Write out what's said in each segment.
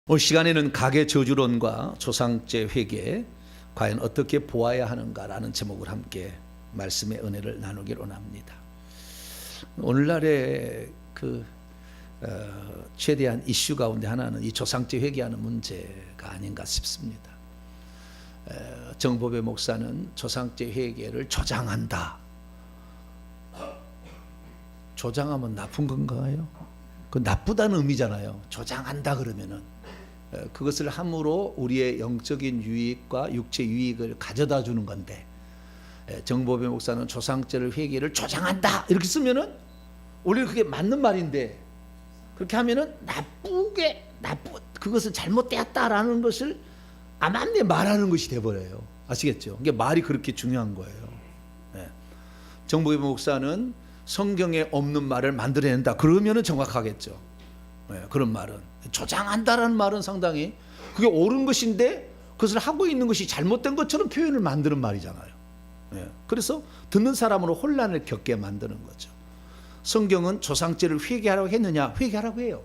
오늘 시간에는 가계 저주론과 조상죄 회개 과연 어떻게 보아야 하는가라는 제목을 함께 말씀의 은혜를 나누기로 합니다. 오늘날의 최대한 이슈 가운데 하나는 이 조상죄 회개하는 문제가 아닌가 싶습니다. 정보배 목사는 조상죄 회개를 조장한다. 조장하면 나쁜 건가요? 그 나쁘다는 의미잖아요. 조장한다 그러면은 그것을 함으로 우리의 영적인 유익과 육체 유익을 가져다 주는 건데, 정보배 목사는 조상죄를 회개를 조장한다 이렇게 쓰면은 원래 그게 맞는 말인데, 그렇게 하면은 그것은 잘못되었다라는 것을 암암리에 말하는 것이 돼버려요. 아시겠죠? 이게 말이 그렇게 중요한 거예요. 정보배 목사는 성경에 없는 말을 만들어낸다 그러면은 정확하겠죠. 그런 말은 조장한다라는 말은 상당히 그게 옳은 것인데 그것을 하고 있는 것이 잘못된 것처럼 표현을 만드는 말이잖아요. 그래서 듣는 사람으로 혼란을 겪게 만드는 거죠. 성경은 조상죄를 회개하라고 했느냐? 회개하라고 해요.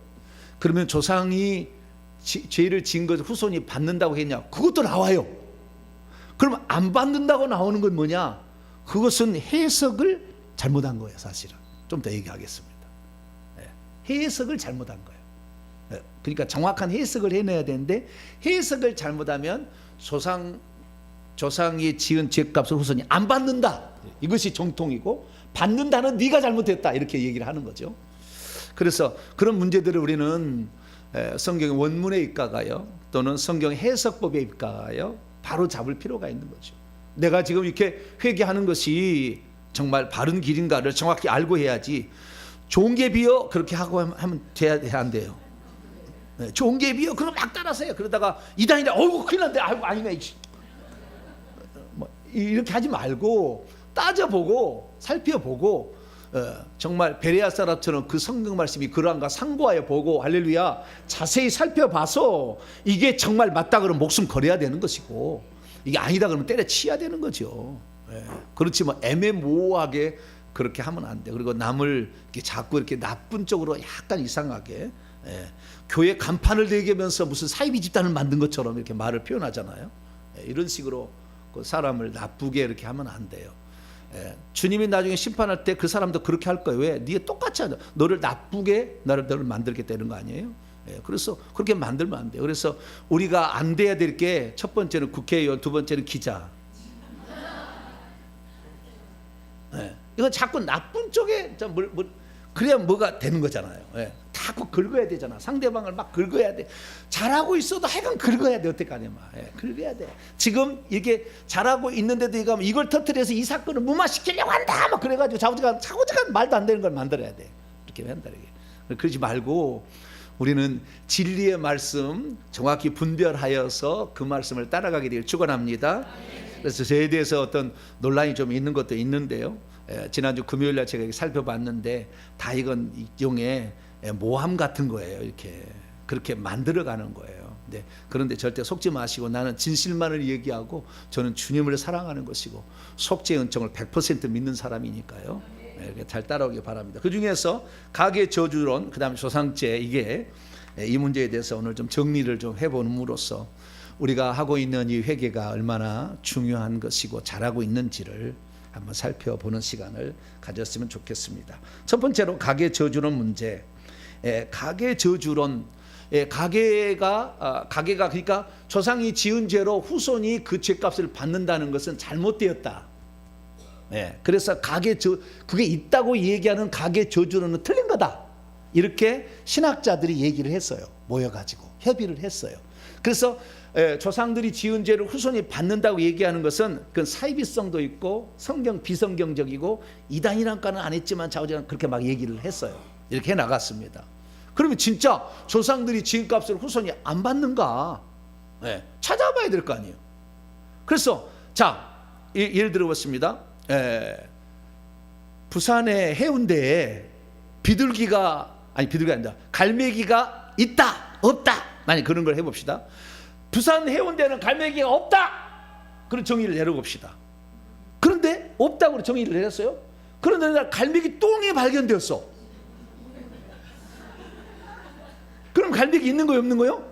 그러면 조상이 죄를 지은 것을 후손이 받는다고 했냐? 그것도 나와요. 그럼 안 받는다고 나오는 건 뭐냐? 그것은 해석을 잘못한 거예요. 사실은 좀 더 얘기하겠습니다. 해석을 잘못한 거예요. 그러니까 정확한 해석을 해내야 되는데, 해석을 잘못하면 조상이 지은 죄값을 후손이 안 받는다, 이것이 정통이고, 받는다는 네가 잘못했다 이렇게 얘기를 하는 거죠. 그래서 그런 문제들을 우리는 성경의 원문에 입각하여 또는 성경 해석법에 입각하여 바로 잡을 필요가 있는 거죠. 내가 지금 이렇게 회개하는 것이 정말 바른 길인가를 정확히 알고 해야지, 좋은 게 비어 그렇게 하고 하면 돼야 안 돼요. 좋은 게 비어 그럼 막 따라서 해요. 그러다가 이단이라 어이구 큰일 난데, 아이고 아니네, 뭐 이렇게 하지 말고 따져보고 살펴보고, 정말 베레아 사람처럼 그 성경 말씀이 그러한가 상고하여 보고, 할렐루야, 자세히 살펴봐서 이게 정말 맞다 그러면 목숨 걸어야 되는 것이고, 이게 아니다 그러면 때려치워야 되는 거죠. 그렇지 뭐 애매모호하게 그렇게 하면 안 돼. 그리고 남을 이렇게 자꾸 이렇게 나쁜 쪽으로 약간 이상하게, 교회 간판을 내기면서 무슨 사이비 집단을 만든 것처럼 이렇게 말을 표현하잖아요. 이런 식으로 그 사람을 나쁘게 이렇게 하면 안 돼요. 주님이 나중에 심판할 때 그 사람도 그렇게 할 거예요. 왜? 네가 똑같이 하자. 너를 나쁘게 너를 만들게 되는 거 아니에요? 그래서 그렇게 만들면 안 돼요. 그래서 우리가 안 돼야 될 게, 첫 번째는 국회의원, 두 번째는 기자. 이거 자꾸 나쁜 쪽에 그래야 뭐가 되는 거잖아요. 자꾸 긁어야 되잖아. 상대방을 막 긁어야 돼. 잘하고 있어도 하여간 긁어야 돼. 어떡하냐 막. 긁어야 돼. 지금 이게 잘하고 있는데도 이걸 터뜨려서 이 사건을 무마시키려고 한다 막 그래가지고 자고지간 말도 안 되는 걸 만들어야 돼. 이렇게 한다 이게. 그러지 말고 우리는 진리의 말씀 정확히 분별하여서 그 말씀을 따라가게 되길 축원합니다. 그래서 저에 대해서 어떤 논란이 좀 있는 것도 있는데요. 지난주 금요일날 제가 살펴봤는데 다 이건 일종의 모함 같은 거예요. 이렇게 그렇게 만들어가는 거예요. 그런데 절대 속지 마시고, 나는 진실만을 얘기하고 저는 주님을 사랑하는 것이고 속죄 은총을 100% 믿는 사람이니까요. 잘 따라오기 바랍니다. 그 중에서 가계 저주론, 그 다음에 조상죄, 이게 이 문제에 대해서 오늘 좀 정리를 좀 해보는으로써 우리가 하고 있는 이 회개가 얼마나 중요한 것이고 잘하고 있는지를 한번 살펴보는 시간을 가졌으면 좋겠습니다. 첫 번째로 가계 저주론 문제. 가계 저주론, 가계가 그러니까 조상이 지은 죄로 후손이 그 죄값을 받는다는 것은 잘못되었다. 그래서 그게 있다고 얘기하는 가계 저주론은 틀린 거다. 이렇게 신학자들이 얘기를 했어요. 모여가지고 협의를 했어요. 그래서 조상들이 지은 죄를 후손이 받는다고 얘기하는 것은 그건 사이비성도 있고 성경 비성경적이고 이단이란가는 안 했지만 자우지간 그렇게 막 얘기를 했어요. 이렇게 해나갔습니다. 그러면 진짜 조상들이 지은 값을 후손이 안 받는가? 찾아봐야 될 거 아니에요. 그래서 자, 예를 들어보겠습니다. 부산의 해운대에 비둘기가 아니다, 갈매기가 있다 없다, 만약 그런 걸 해봅시다. 부산 해운대는 갈매기가 없다, 그런 정의를 내려봅시다. 그런데 없다고 정의를 내렸어요. 그런데 갈매기 똥이 발견되었어. 그럼 갈매기 있는 거요 없는 거요?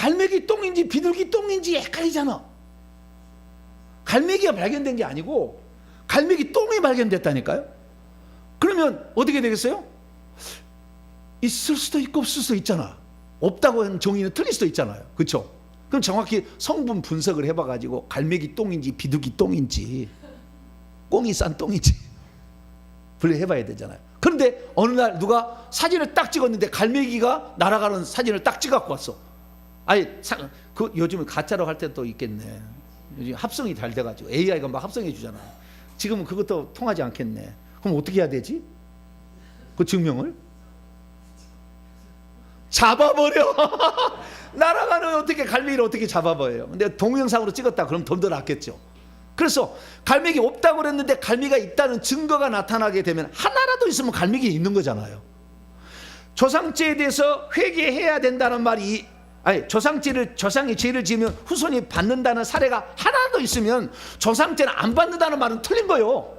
갈매기 똥인지 비둘기 똥인지 헷갈리잖아. 갈매기가 발견된 게 아니고 갈매기 똥이 발견됐다니까요. 그러면 어떻게 되겠어요? 있을 수도 있고 없을 수도 있잖아. 없다고 하는 정의는 틀릴 수도 있잖아요. 그렇죠? 그럼 정확히 성분 분석을 해봐가지고 갈매기 똥인지 비둘기 똥인지 꽁이 싼 똥인지 분류해봐야 되잖아요. 그런데 어느 날 누가 사진을 딱 찍었는데 갈매기가 날아가는 사진을 딱 찍어갖고 왔어. 아니 그 요즘은 가짜로 할 때도 있겠네. 요즘 합성이 잘 돼가지고 AI가 막 합성해 주잖아요. 지금은 그것도 통하지 않겠네. 그럼 어떻게 해야 되지? 그 증명을 잡아버려. 날아가는 어떻게 갈매기를 어떻게 잡아버려요? 근데 동영상으로 찍었다 그럼 더 낫겠죠. 그래서 갈매기 없다고 그랬는데 갈매기가 있다는 증거가 나타나게 되면 하나라도 있으면 갈매기 있는 거잖아요. 조상죄에 대해서 회개해야 된다는 말이, 아니 조상이 죄를 지으면 후손이 받는다는 사례가 하나라도 있으면 조상죄는 안 받는다는 말은 틀린 거예요.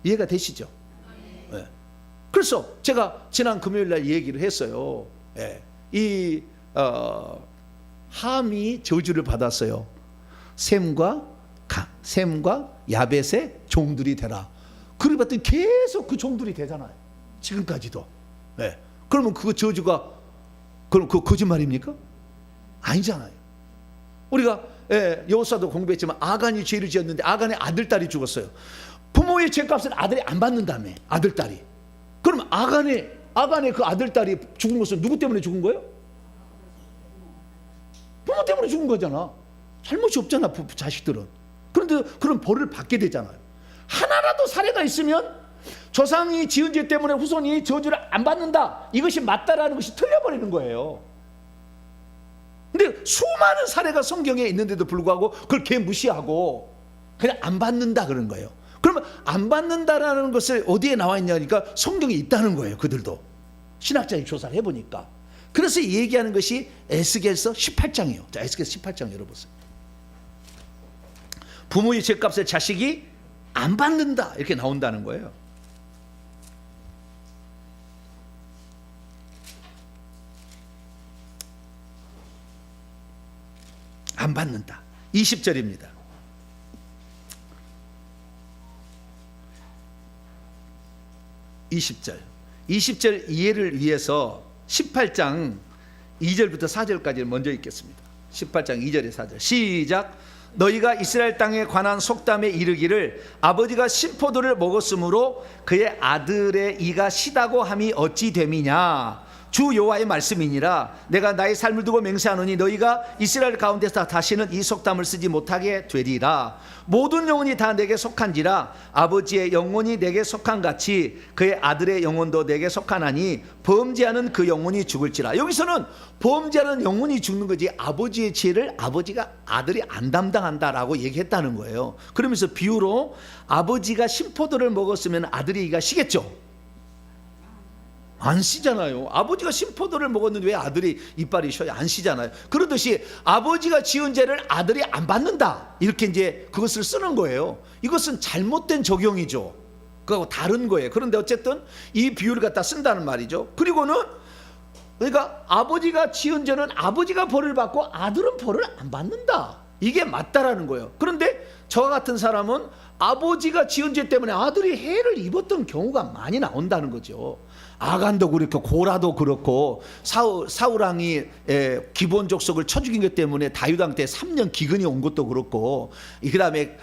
이해가 되시죠? 네. 그래서 제가 지난 금요일 날 얘기를 했어요. 네. 함이 저주를 받았어요. 셈과 야벳의 종들이 되라. 그를 봤더니 계속 그 종들이 되잖아요. 지금까지도. 네. 그러면 그 저주가 그럼 그 거짓말입니까? 아니잖아요. 우리가 여호수아도 공부했지만 아간이 죄를 지었는데 아간의 아들딸이 죽었어요. 부모의 죄값을 아들이 안 받는다며. 아들딸이. 그럼 아간의 그 아들딸이 죽은 것은 누구 때문에 죽은 거예요? 부모 때문에 죽은 거잖아. 잘못이 없잖아, 자식들은. 그런데 그런 벌을 받게 되잖아요. 하나라도 사례가 있으면 조상이 지은 죄 때문에 후손이 저주를 안 받는다, 이것이 맞다라는 것이 틀려버리는 거예요. 근데 수많은 사례가 성경에 있는데도 불구하고 그걸 무시하고 그냥 안 받는다 그런 거예요. 그러면 안 받는다라는 것을 어디에 나와 있냐니까 성경에 있다는 거예요. 그들도 신학자의 조사를 해보니까. 그래서 얘기하는 것이 에스겔서 18장이에요. 자, 에스겔서 18장 열어보세요. 부모의 죄값을 자식이 안 받는다 이렇게 나온다는 거예요. 안 받는다. 20절입니다. 20절 이해를 위해서 18장 2절부터 4절까지를 먼저 읽겠습니다. 18장 2절에 4절 시작. 너희가 이스라엘 땅에 관한 속담에 이르기를 아버지가 신포도를 먹었으므로 그의 아들의 이가 시다고 함이 어찌 됨이냐. 주 여호와의 말씀이니라. 내가 나의 삶을 두고 맹세하노니 너희가 이스라엘 가운데서 다시는 이 속담을 쓰지 못하게 되리라. 모든 영혼이 다 내게 속한지라. 아버지의 영혼이 내게 속한 같이 그의 아들의 영혼도 내게 속하나니 범죄하는 그 영혼이 죽을지라. 여기서는 범죄하는 영혼이 죽는 거지 아버지의 죄를 아버지가 아들이 안 담당한다라고 얘기했다는 거예요. 그러면서 비유로 아버지가 신포도를 먹었으면 아들의 이가 시겠죠. 안 쉬잖아요. 아버지가 신포도를 먹었는데 왜 아들이 이빨이 쉬어요? 안 쉬잖아요. 그러듯이 아버지가 지은 죄를 아들이 안 받는다, 이렇게 이제 그것을 쓰는 거예요. 이것은 잘못된 적용이죠. 그거하고 다른 거예요. 그런데 어쨌든 이 비유를 갖다 쓴다는 말이죠. 그리고는 그러니까 아버지가 지은 죄는 아버지가 벌을 받고 아들은 벌을 안 받는다, 이게 맞다라는 거예요. 그런데 저와 같은 사람은 아버지가 지은 죄 때문에 아들이 해를 입었던 경우가 많이 나온다는 거죠. 아간도 그렇고 고라도 그렇고 사울 왕이 기본 족속을 쳐 죽인 것 때문에 다윗 왕 때 3년 기근이 온 것도 그렇고, 그다음에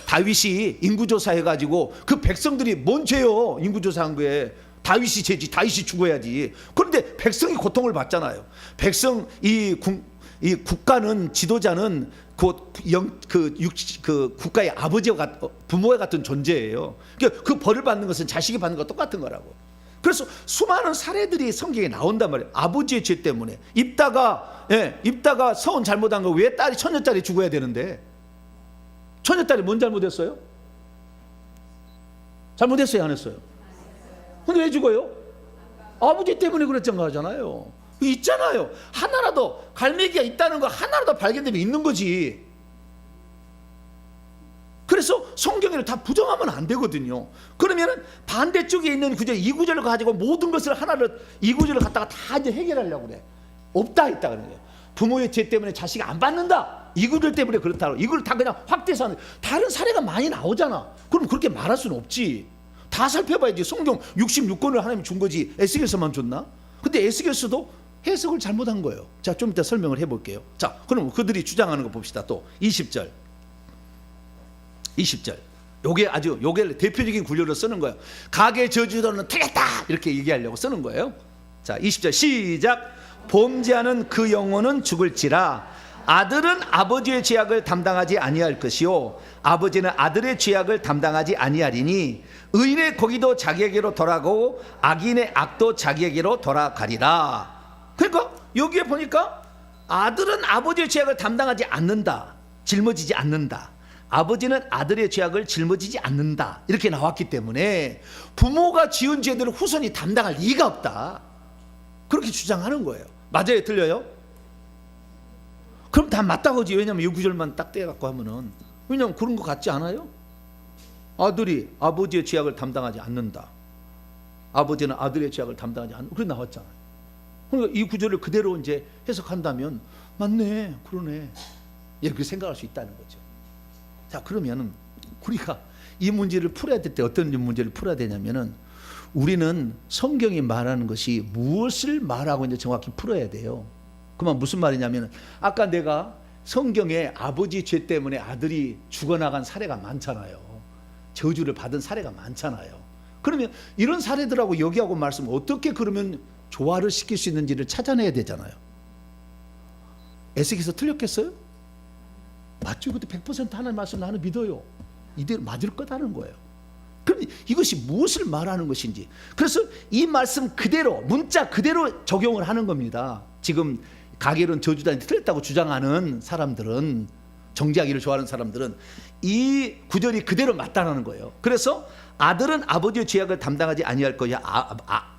다윗이 인구조사해 가지고 그 백성들이 뭔 죄요? 인구조사한 거에 다윗이 죄지, 다윗이 죽어야지. 그런데 백성이 고통을 받잖아요. 백성 이 국가는, 지도자는 그 국가의 아버지와 부모와 같은 존재예요. 그러니까 그 벌을 받는 것은 자식이 받는 것과 똑같은 거라고. 그래서 수많은 사례들이 성경에 나온단 말이에요. 아버지의 죄 때문에 입다가 서원 잘못한 거 왜 딸이 처녀딸이 죽어야 되는데? 처녀딸이 뭔 잘못했어요? 잘못했어요, 안 했어요? 근데 왜 죽어요? 아버지 때문에 그랬던 거잖아요. 있잖아요. 하나라도 갈매기가 있다는 거 하나라도 발견되면 있는 거지. 그래서 성경을 다 부정하면 안 되거든요. 그러면은 반대쪽에 있는 구절, 이 구절을 가지고 모든 것을 하나를, 이 구절을 갖다가 다 이제 해결하려고 그래. 없다 있다 그런 거예요. 부모의 죄 때문에 자식이 안 받는다, 이 구절 때문에 그렇다고 이걸 다 그냥 확대해서 하는, 다른 사례가 많이 나오잖아. 그럼 그렇게 말할 수는 없지. 다 살펴봐야지. 성경 66권을 하나님이 준 거지 에스겔서만 줬나? 근데 에스겔서도 해석을 잘못한 거예요. 자, 좀 이따 설명을 해볼게요. 자, 그럼 그들이 주장하는 거 봅시다. 또 20절 요게 아주 요게 대표적인 구절로 쓰는 거예요. 가게 저주로는 되겠다 이렇게 얘기하려고 쓰는 거예요. 자, 20절 시작. 범죄하는 그 영혼은 죽을지라. 아들은 아버지의 죄악을 담당하지 아니할 것이요 아버지는 아들의 죄악을 담당하지 아니하리니 의인의 거기도 자기에게로 돌아가고 악인의 악도 자기에게로 돌아가리라. 그러니까 여기에 보니까 아들은 아버지의 죄악을 담당하지 않는다, 짊어지지 않는다. 아버지는 아들의 죄악을 짊어지지 않는다, 이렇게 나왔기 때문에 부모가 지은 죄들을 후손이 담당할 리가 없다, 그렇게 주장하는 거예요. 맞아요? 틀려요? 그럼 다 맞다고지. 왜냐면 이 구절만 딱 떼갖고 하면은, 왜냐면 그런 거 같지 않아요? 아들이 아버지의 죄악을 담당하지 않는다, 아버지는 아들의 죄악을 담당하지 않는다, 그래 나왔잖아요. 그러니까 이 구절을 그대로 이제 해석한다면 맞네, 그러네, 이렇게 생각할 수 있다는 거죠. 자, 그러면 우리가 이 문제를 풀어야 될 때 어떤 문제를 풀어야 되냐면은, 우리는 성경이 말하는 것이 무엇을 말하고 있는지 정확히 풀어야 돼요. 그만 무슨 말이냐면, 아까 내가 성경에 아버지 죄 때문에 아들이 죽어나간 사례가 많잖아요. 저주를 받은 사례가 많잖아요. 그러면 이런 사례들하고 여기하고 말씀 어떻게 그러면 조화를 시킬 수 있는지를 찾아내야 되잖아요. 에스겔서 틀렸겠어요? 맞죠? 그때 100% 하나님 말씀 나는 믿어요. 이대로 맞을 거다는 거예요. 그럼 이것이 무엇을 말하는 것인지, 그래서 이 말씀 그대로 문자 그대로 적용을 하는 겁니다. 지금 가겔은 저주단이 틀렸다고 주장하는 사람들은, 정죄하기를 좋아하는 사람들은 이 구절이 그대로 맞다는 거예요. 그래서 아들은 아버지의 죄악을 담당하지 아니할 거야,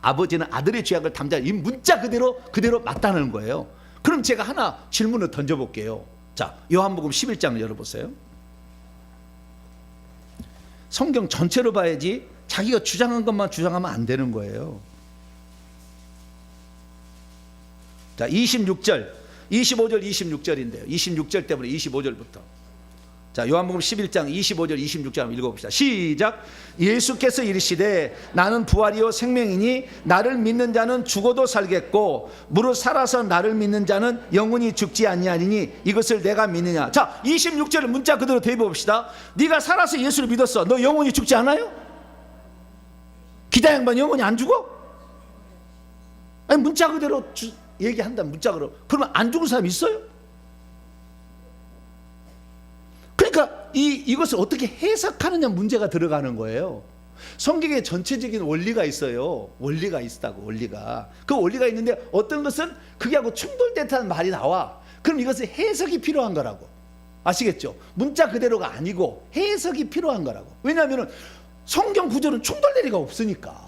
아버지는 아들의 죄악을 담당할, 이 문자 그대로 맞다는 거예요. 그럼 제가 하나 질문을 던져볼게요. 자, 요한복음 11장을 열어보세요. 성경 전체로 봐야지 자기가 주장한 것만 주장하면 안 되는 거예요. 자, 26절, 25절, 26절인데요. 26절 때문에 25절부터. 자, 요한복음 11장 25절 26절 한번 읽어봅시다. 시작. 예수께서 이르시되 나는 부활이요 생명이니 나를 믿는 자는 죽어도 살겠고 무릇 살아서 나를 믿는 자는 영원히 죽지 아니하리니 이것을 내가 믿느냐. 자, 26절을 문자 그대로 대입해봅시다. 네가 살아서 예수를 믿었어, 너 영원히 죽지 않아요? 기다 양반 영원히 안 죽어? 아니, 문자 그대로 얘기한다, 문자 그대로. 그러면 안 죽은 사람 있어요? 그러니까 이것을 어떻게 해석하느냐 문제가 들어가는 거예요. 성경에 전체적인 원리가 있어요. 원리가 있다고, 원리가. 그 원리가 있는데 어떤 것은 그게하고 충돌된다는 말이 나와. 그럼 이것은 해석이 필요한 거라고. 아시겠죠? 문자 그대로가 아니고 해석이 필요한 거라고. 왜냐하면 성경 구절은 충돌될 리가 없으니까.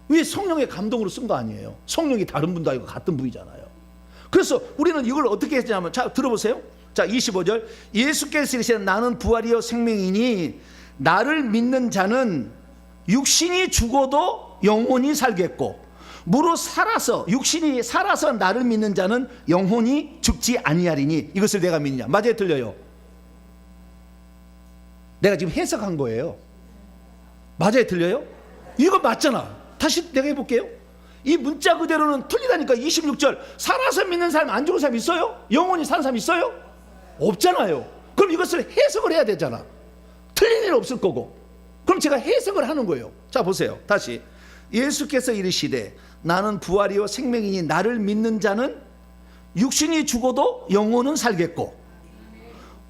왜 성령의 감동으로 쓴 거 아니에요? 성령이 다른 분도 아니고 같은 분이잖아요. 그래서 우리는 이걸 어떻게 했냐면, 자, 들어보세요. 자, 25절. 예수께서 이르시되 나는 부활이요 생명이니 나를 믿는 자는 육신이 죽어도 영원히 살겠고 무릇 살아서, 육신이 살아서 나를 믿는 자는 영원히 죽지 아니하리니 이것을 내가 믿느냐. 맞아요? 틀려요? 내가 지금 해석한 거예요. 맞아요? 틀려요? 이거 맞잖아. 다시 내가 해볼게요. 이 문자 그대로는 틀리다니까. 26절. 살아서 믿는 사람 안 죽은 사람 있어요? 영원히 사는 사람 있어요? 없잖아요. 그럼 이것을 해석을 해야 되잖아. 틀린 일 없을 거고. 그럼 제가 해석을 하는 거예요. 자, 보세요. 다시. 예수께서 이르시되 나는 부활이요 생명이니 나를 믿는 자는 육신이 죽어도 영혼은 살겠고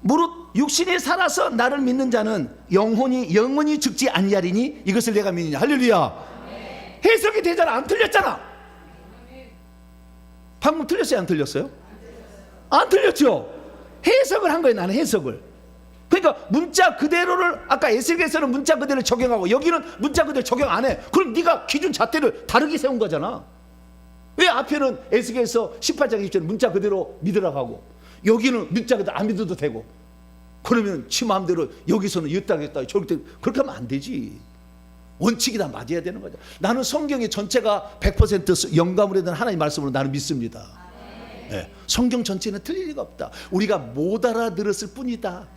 무릇 육신이 살아서 나를 믿는 자는 영원히 죽지 아니하리니 이것을 내가 믿느냐. 할렐루야. 해석이 되잖아. 안 틀렸잖아. 방금 틀렸어요? 안 틀렸어요? 안 틀렸죠? 해석을 한 거예요. 나는 해석을. 그러니까 문자 그대로를, 아까 에스겔서는 문자 그대로 적용하고 여기는 문자 그대로 적용 안 해. 그럼 네가 기준 잣대를 다르게 세운 거잖아. 왜 앞에는 에스겔서 18장 20절 문자 그대로 믿으라고 하고 여기는 문자 그대로 안 믿어도 되고. 그러면 지 마음대로 여기서는 이었다 저렇게 그렇게 하면 안 되지. 원칙이 다 맞아야 되는 거죠. 나는 성경의 전체가 100% 영감으로 된 하나님의 말씀으로 나는 믿습니다. 네. 성경 전체는 틀릴 리가 없다. 우리가 못 알아들었을 뿐이다.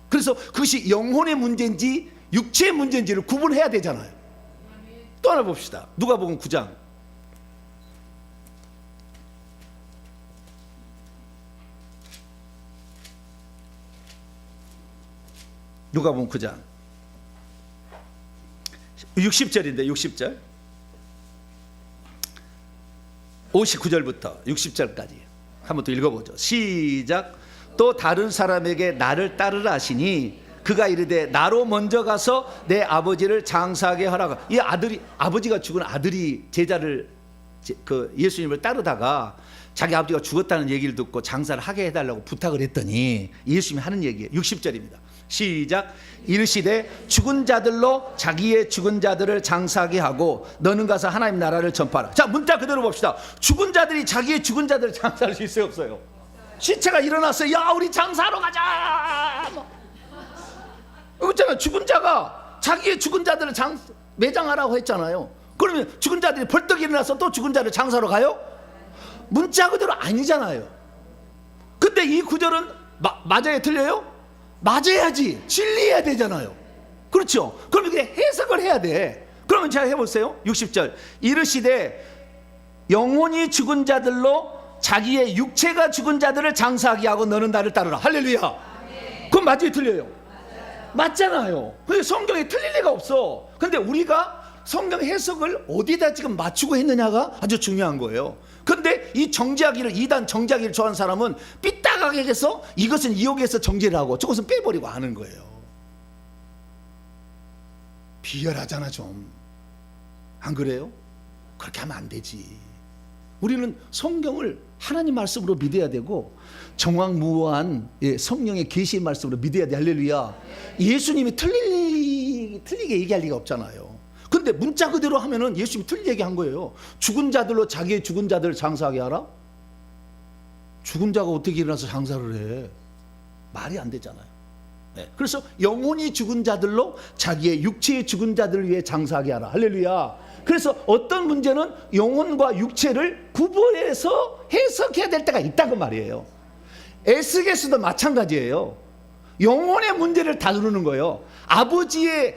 그래서 그것이 영혼의 문제인지 육체의 문제인지를 구분해야 되잖아요. 또 하나 봅시다. 누가복음 9장. 누가복음 9장 60절인데 60절 59절부터 60절까지 한번 또 읽어보죠. 시작. 또 다른 사람에게 나를 따르라 하시니 그가 이르되 나로 먼저 가서 내 아버지를 장사하게 하라고. 이 아들이, 아버지가 죽은 아들이 제자를 그 예수님을 따르다가 자기 아버지가 죽었다는 얘기를 듣고 장사를 하게 해달라고 부탁을 했더니 예수님이 하는 얘기예요. 60절입니다. 시작. 이르시되 죽은 자들로 자기의 죽은 자들을 장사하게 하고 너는 가서 하나님 나라를 전파하라. 자, 문자 그대로 봅시다. 죽은 자들이 자기의 죽은 자들을 장사할 수 있어요, 없어요? 시체가 일어났어요. 야, 우리 장사하러 가자. 그렇잖아요. 죽은 자가 자기의 죽은 자들을 매장하라고 했잖아요. 그러면 죽은 자들이 벌떡 일어나서 또 죽은 자를 장사하러 가요? 문자 그대로 아니잖아요. 근데 이 구절은 맞아요, 틀려요? 맞아야지. 진리해야 되잖아요. 그렇죠? 그럼 이게 해석을 해야 돼. 그러면 제가 해보세요. 60절. 이르시되 영혼이 죽은 자들로 자기의 육체가 죽은 자들을 장사하게 하고 너는 나를 따르라. 할렐루야. 그럼 맞아요, 틀려요? 맞잖아요. 근데 성경에 틀릴 리가 없어. 근데 우리가 성경 해석을 어디다 지금 맞추고 했느냐가 아주 중요한 거예요. 근데 이 정죄하기를, 이단 정죄하기를 좋아하는 사람은 삐딱하게 해서 이것은 이용해서 정죄를 하고 저것은 빼버리고 하는 거예요. 비열하잖아 좀. 안 그래요? 그렇게 하면 안 되지. 우리는 성경을 하나님 말씀으로 믿어야 되고 정확무한 성령의 계시의 말씀으로 믿어야 돼. 할렐루야. 예수님이 틀리게 얘기할 리가 없잖아요. 근데 문자 그대로 하면은 예수님이 틀리게 얘기한 거예요. 죽은 자들로 자기의 죽은 자들을 장사하게 하라? 죽은 자가 어떻게 일어나서 장사를 해? 말이 안 되잖아요. 네. 그래서 영혼이 죽은 자들로 자기의 육체의 죽은 자들을 위해 장사하게 하라. 할렐루야. 그래서 어떤 문제는 영혼과 육체를 구분해서 해석해야 될 때가 있다고 말이에요. 에스겔서도 마찬가지예요. 영혼의 문제를 다루는 거예요. 아버지의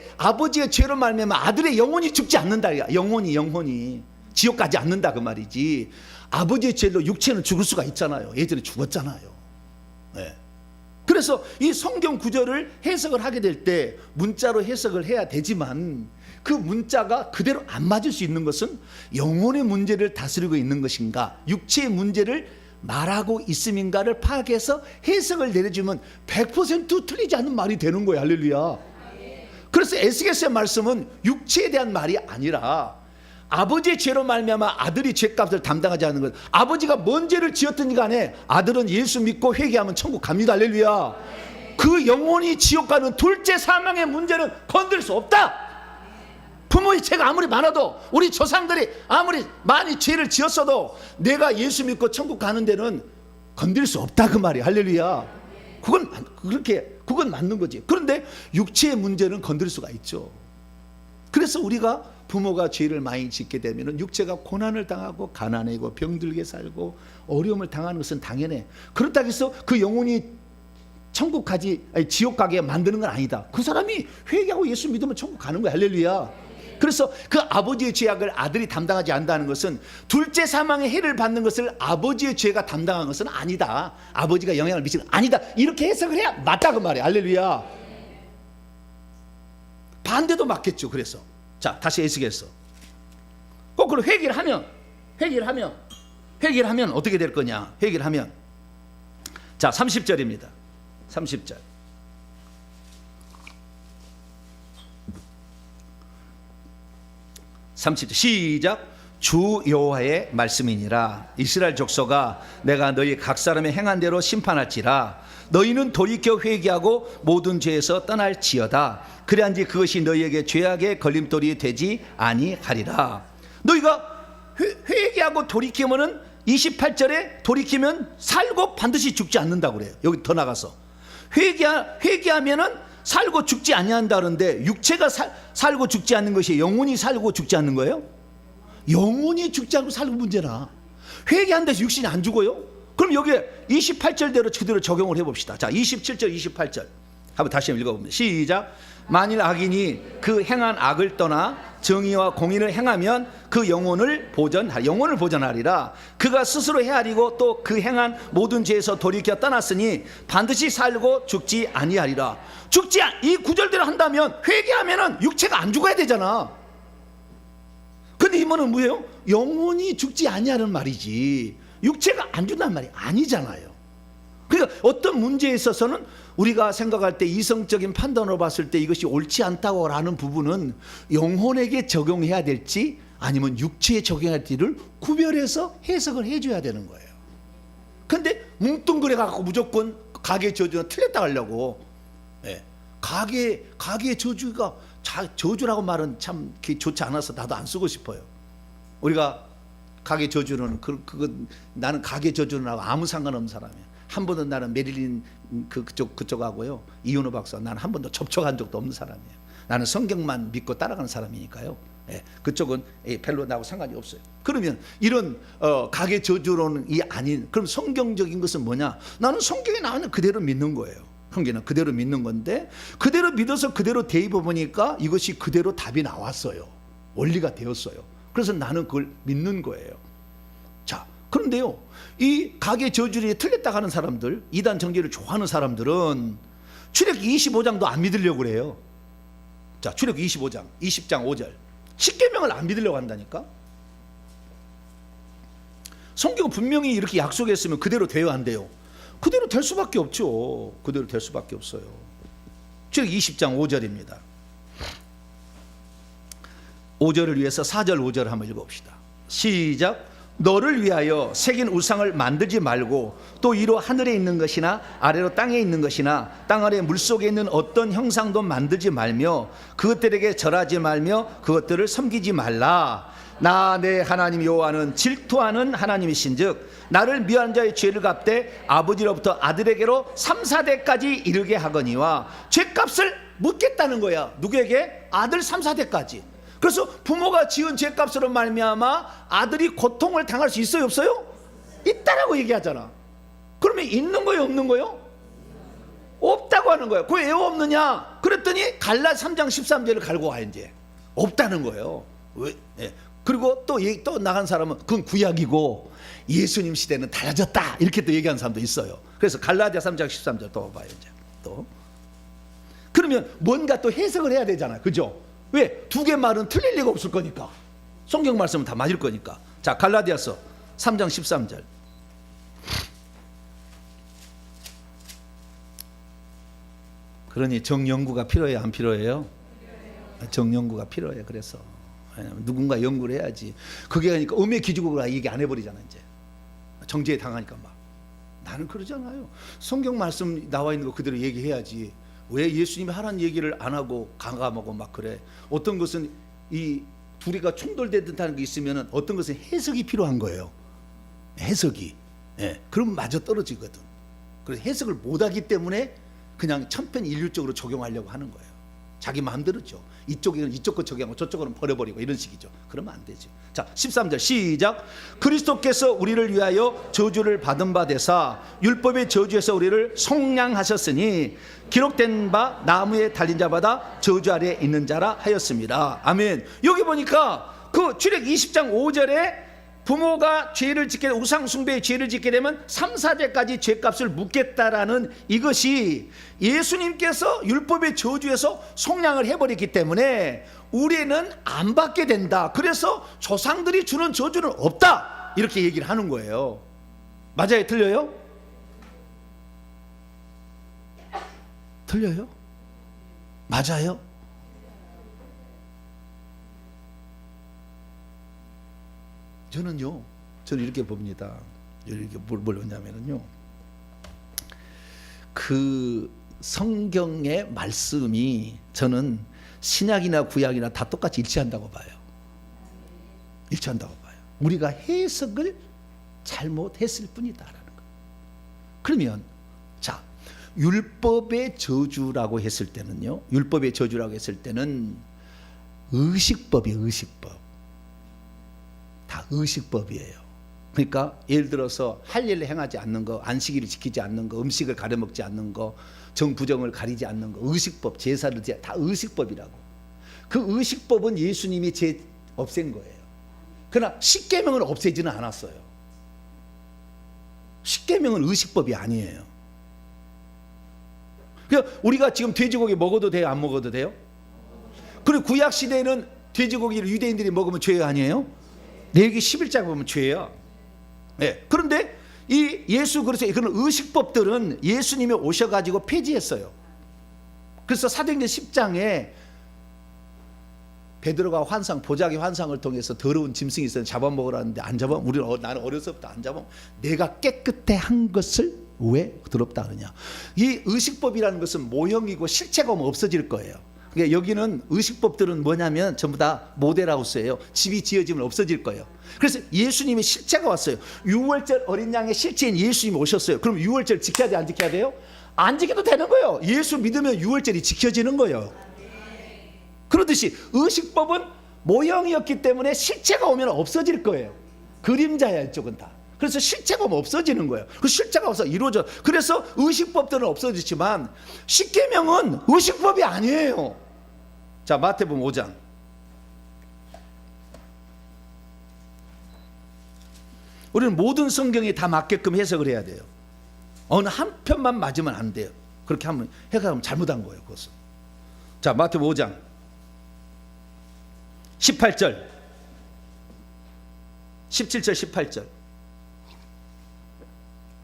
죄로 말미암아 아들의 영혼이 죽지 않는다. 영혼이 지옥 가지 않는다 그 말이지. 아버지의 죄로 육체는 죽을 수가 있잖아요. 예전에 죽었잖아요. 네. 그래서 이 성경 구절을 해석을 하게 될 때 문자로 해석을 해야 되지만 그 문자가 그대로 안 맞을 수 있는 것은 영혼의 문제를 다스리고 있는 것인가, 육체의 문제를 말하고 있음인가를 파악해서 해석을 내려주면 100% 틀리지 않는 말이 되는 거예요. 할렐루야. 그래서 에스겔서의 말씀은 육체에 대한 말이 아니라 아버지의 죄로 말미암아 아들이 죄값을 담당하지 않는 것. 아버지가 뭔 죄를 지었든지 간에 아들은 예수 믿고 회개하면 천국 갑니다. 할렐루야. 그 영혼이 지옥 가는 둘째 사망의 문제는 건들 수 없다. 부모의 죄가 아무리 많아도, 우리 조상들이 아무리 많이 죄를 지었어도 내가 예수 믿고 천국 가는 데는 건들 수 없다 그 말이야. 할렐루야. 그건 맞는 거지. 그런데 육체의 문제는 건들 수가 있죠. 그래서 우리가 부모가 죄를 많이 짓게 되면 육체가 고난을 당하고 가난하고 병들게 살고 어려움을 당하는 것은 당연해. 그렇다고 해서 그 영혼이 천국 가지, 아니 지옥 가게 만드는 건 아니다. 그 사람이 회개하고 예수 믿으면 천국 가는 거야. 할렐루야. 그래서 그 아버지의 죄악을 아들이 담당하지 않는다는 것은 둘째 사망의 해를 받는 것을 아버지의 죄가 담당한 것은 아니다. 아버지가 영향을 미치는 아니다. 이렇게 해석을 해야 맞다 그 말이야. 할렐루야. 반대도 맞겠죠. 그래서 자, 다시 에스겔서. 거꾸로 회개를 하면 어떻게 될 거냐? 회개를 하면 자, 30절입니다. 30절. 시작. 주 여호와의 말씀이니라. 이스라엘 족속아, 내가 너희 각 사람의 행한 대로 심판할지라. 너희는 돌이켜 회개하고 모든 죄에서 떠날지어다. 그래야지 그것이 너희에게 죄악의 걸림돌이 되지 아니하리라. 너희가 회개하고 돌이키면은 28절에 돌이키면 살고 반드시 죽지 않는다고 그래요. 여기 더 나가서 회개하면은 살고 죽지 아니한다는데 육체가 살고 죽지 않는 것이 영혼이 살고 죽지 않는 거예요? 영혼이 죽지 않고 살고 문제나. 회개한 데서 육신이 안 죽어요? 그럼 여기에 28절대로 그대로 적용을 해봅시다. 자, 27절 28절 한번 다시 한번 읽어봅니다. 시작. 만일 악인이 그 행한 악을 떠나 정의와 공의를 행하면 그 영혼을 보전하리라. 그가 스스로 헤아리고 또 그 행한 모든 죄에서 돌이켜 떠났으니 반드시 살고 죽지 아니하리라. 이 구절대로 한다면 회개하면은 육체가 안 죽어야 되잖아. 근데 이 말은 뭐예요? 영혼이 죽지 아니하는 말이지 육체가 안 죽는다는 말이 아니잖아요. 그러니까 어떤 문제에 있어서는 우리가 생각할 때 이성적인 판단으로 봤을 때 이것이 옳지 않다고 하는 부분은 영혼에게 적용해야 될지 아니면 육체에 적용해야 될지를 구별해서 해석을 해줘야 되는 거예요. 근데 뭉뚱그려 갖고 무조건 가게 저주는 틀렸다 하려고. 가게 저주가 저주라고 말은 참 좋지 않아서 나도 안 쓰고 싶어요. 우리가 가게 저주는 나는 가게 저주는 하고 아무 상관없는 사람이에요. 한 번도 나는 메릴린 그쪽하고요 이윤호 박사 나는 한 번도 접촉한 적도 없는 사람이에요. 나는 성경만 믿고 따라가는 사람이니까요. 그쪽은 별로 나하고 상관이 없어요. 그러면 이런 가게 저주론이 아닌 그럼 성경적인 것은 뭐냐? 나는 성경에 나오는 그대로 믿는 거예요. 성경은 그대로 믿는 건데 그대로 믿어서 그대로 대입해 보니까 이것이 그대로 답이 나왔어요. 원리가 되었어요. 그래서 나는 그걸 믿는 거예요. 자, 그런데요 이 가게 저주에 틀렸다 하는 사람들, 이단 정죄를 좋아하는 사람들은 출애굽기 25장도 안 믿으려고 그래요. 자, 출애굽기 25장 20장 5절 십계명을 안 믿으려고 한다니까. 성경은 분명히 이렇게 약속했으면 그대로 돼야 안 돼요? 그대로 될 수밖에 없죠. 그대로 될 수밖에 없어요. 출애굽기 20장 5절입니다 5절을 위해서 4절 5절 한번 읽어봅시다. 시작. 너를 위하여 새긴 우상을 만들지 말고 또 이로 하늘에 있는 것이나 아래로 땅에 있는 것이나 땅 아래 물속에 있는 어떤 형상도 만들지 말며 그것들에게 절하지 말며 그것들을 섬기지 말라. 나 내 하나님 여호와는 질투하는 하나님이신즉 나를 미워한 자의 죄를 갚되 아버지로부터 아들에게로 3, 4대까지 이르게 하거니와 죄값을 묻겠다는 거야. 누구에게? 아들 3, 4대까지. 그래서 부모가 지은 죄값으로 말미암아 아들이 고통을 당할 수 있어요, 없어요? 있다라고 얘기하잖아. 그러면 있는 거예요, 없는 거예요? 없다고 하는 거예요. 그게 왜 없느냐? 그랬더니 갈라 3장 13절을 갈고 와. 이제 없다는 거예요. 왜? 그리고 또 나간 사람은 그건 구약이고 예수님 시대는 달라졌다 이렇게 또 얘기하는 사람도 있어요. 그래서 갈라디아 3장 13절 또 봐요. 이제 또 그러면 뭔가 또 해석을 해야 되잖아요, 그죠? 왜? 두 개 말은 틀릴 리가 없을 거니까. 성경 말씀은 다 맞을 거니까. 자, 갈라디아서 3장 13절 그러니 정연구가 필요해요, 안 필요해요? 정연구가 필요해요. 그래서 누군가 연구를 해야지. 그게 하니까 음의 기준으로 얘기 안 해버리잖아. 이제 정죄에 당하니까 막. 나는 그러잖아요. 성경 말씀 나와 있는 거 그대로 얘기해야지. 왜 예수님이 하라는 얘기를 안 하고 강감하고 막 그래? 어떤 것은 이 둘이가 충돌되듯하는 게 있으면 어떤 것은 해석이 필요한 거예요. 해석이. 그럼 마저 떨어지거든. 그래서 해석을 못하기 때문에 그냥 천편일률적으로 적용하려고 하는 거예요. 자기 마음대로죠. 이쪽은 이쪽 거 적용하고 저쪽은 버려버리고 이런 식이죠. 그러면 안 되죠. 자, 13절 시작. 그리스도께서 우리를 위하여 저주를 받은 바 되사 율법의 저주에서 우리를 속량하셨으니 기록된 바 나무에 달린 자마다 저주 아래에 있는 자라 하였습니다. 아멘. 여기 보니까 그 출애굽 20장 5절에 부모가 죄를 짓게 되면 우상 숭배의 죄를 짓게 되면 3, 4대까지 죄값을 묻겠다라는 이것이 예수님께서 율법의 저주에서 속량을 해버렸기 때문에 우리는 안 받게 된다. 그래서 조상들이 주는 저주는 없다. 이렇게 얘기를 하는 거예요. 맞아요? 틀려요? 틀려요? 맞아요? 저는 이렇게 봅니다. 이렇게 뭘 보냐면요, 그 성경의 말씀이 저는 신약이나 구약이나 다 똑같이 일치한다고 봐요. 일치한다고 봐요. 우리가 해석을 잘못했을 뿐이다라는 거. 그러면 자, 율법의 저주라고 했을 때는요, 율법의 저주라고 했을 때는 의식법이에요. 의식법. 다 의식법이에요. 그러니까 예를 들어서 할 일을 행하지 않는 거, 안식일을 지키지 않는 거, 음식을 가려 먹지 않는 거, 정부정을 가리지 않는 거, 의식법, 제사를 다 의식법이라고. 그 의식법은 예수님이 없앤 거예요. 그러나 십계명을 없애지는 않았어요. 십계명은 의식법이 아니에요. 그러니까 우리가 지금 돼지고기 먹어도 돼요? 안 먹어도 돼요? 그리고 구약 시대에는 돼지고기를 유대인들이 먹으면 죄 아니에요? 레위기 11장 보면 죄야. 네. 그런데 이 예수 그리스도의 그런 의식법들은 예수님이 오셔가지고 폐지했어요. 그래서 사도행전 10장에 베드로가 환상, 보자기 환상을 통해서 더러운 짐승이 있었는데 잡아먹으라는데 안 잡아. 나는 어려서부터 안 잡아. 내가 깨끗해 한 것을 왜 더럽다 그러냐. 이 의식법이라는 것은 모형이고 실체가 없어질 거예요. 그러니까 여기는 의식법들은 뭐냐면 전부 다 모델하우스예요. 집이 지어지면 없어질 거예요. 그래서 예수님의 실체가 왔어요. 유월절 어린 양의 실체인 예수님이 오셨어요. 그럼 유월절 지켜야 돼, 안 지켜야 돼요? 안 지켜도 되는 거예요. 예수 믿으면 유월절이 지켜지는 거예요. 그렇듯이 의식법은 모형이었기 때문에 실체가 오면 없어질 거예요. 그림자야 이쪽은 다. 그래서 실체가 없어지는 거예요. 그 실체가 없어 이루어져. 그래서 의식법들은 없어지지만 십계명은 의식법이 아니에요. 자, 마태복음 5장. 우리는 모든 성경이 다 맞게끔 해석을 해야 돼요. 어느 한 편만 맞으면 안 돼요. 그렇게 하면 해석하면 잘못한 거예요. 그것은. 자, 마태복음 5장 18절 17절 18절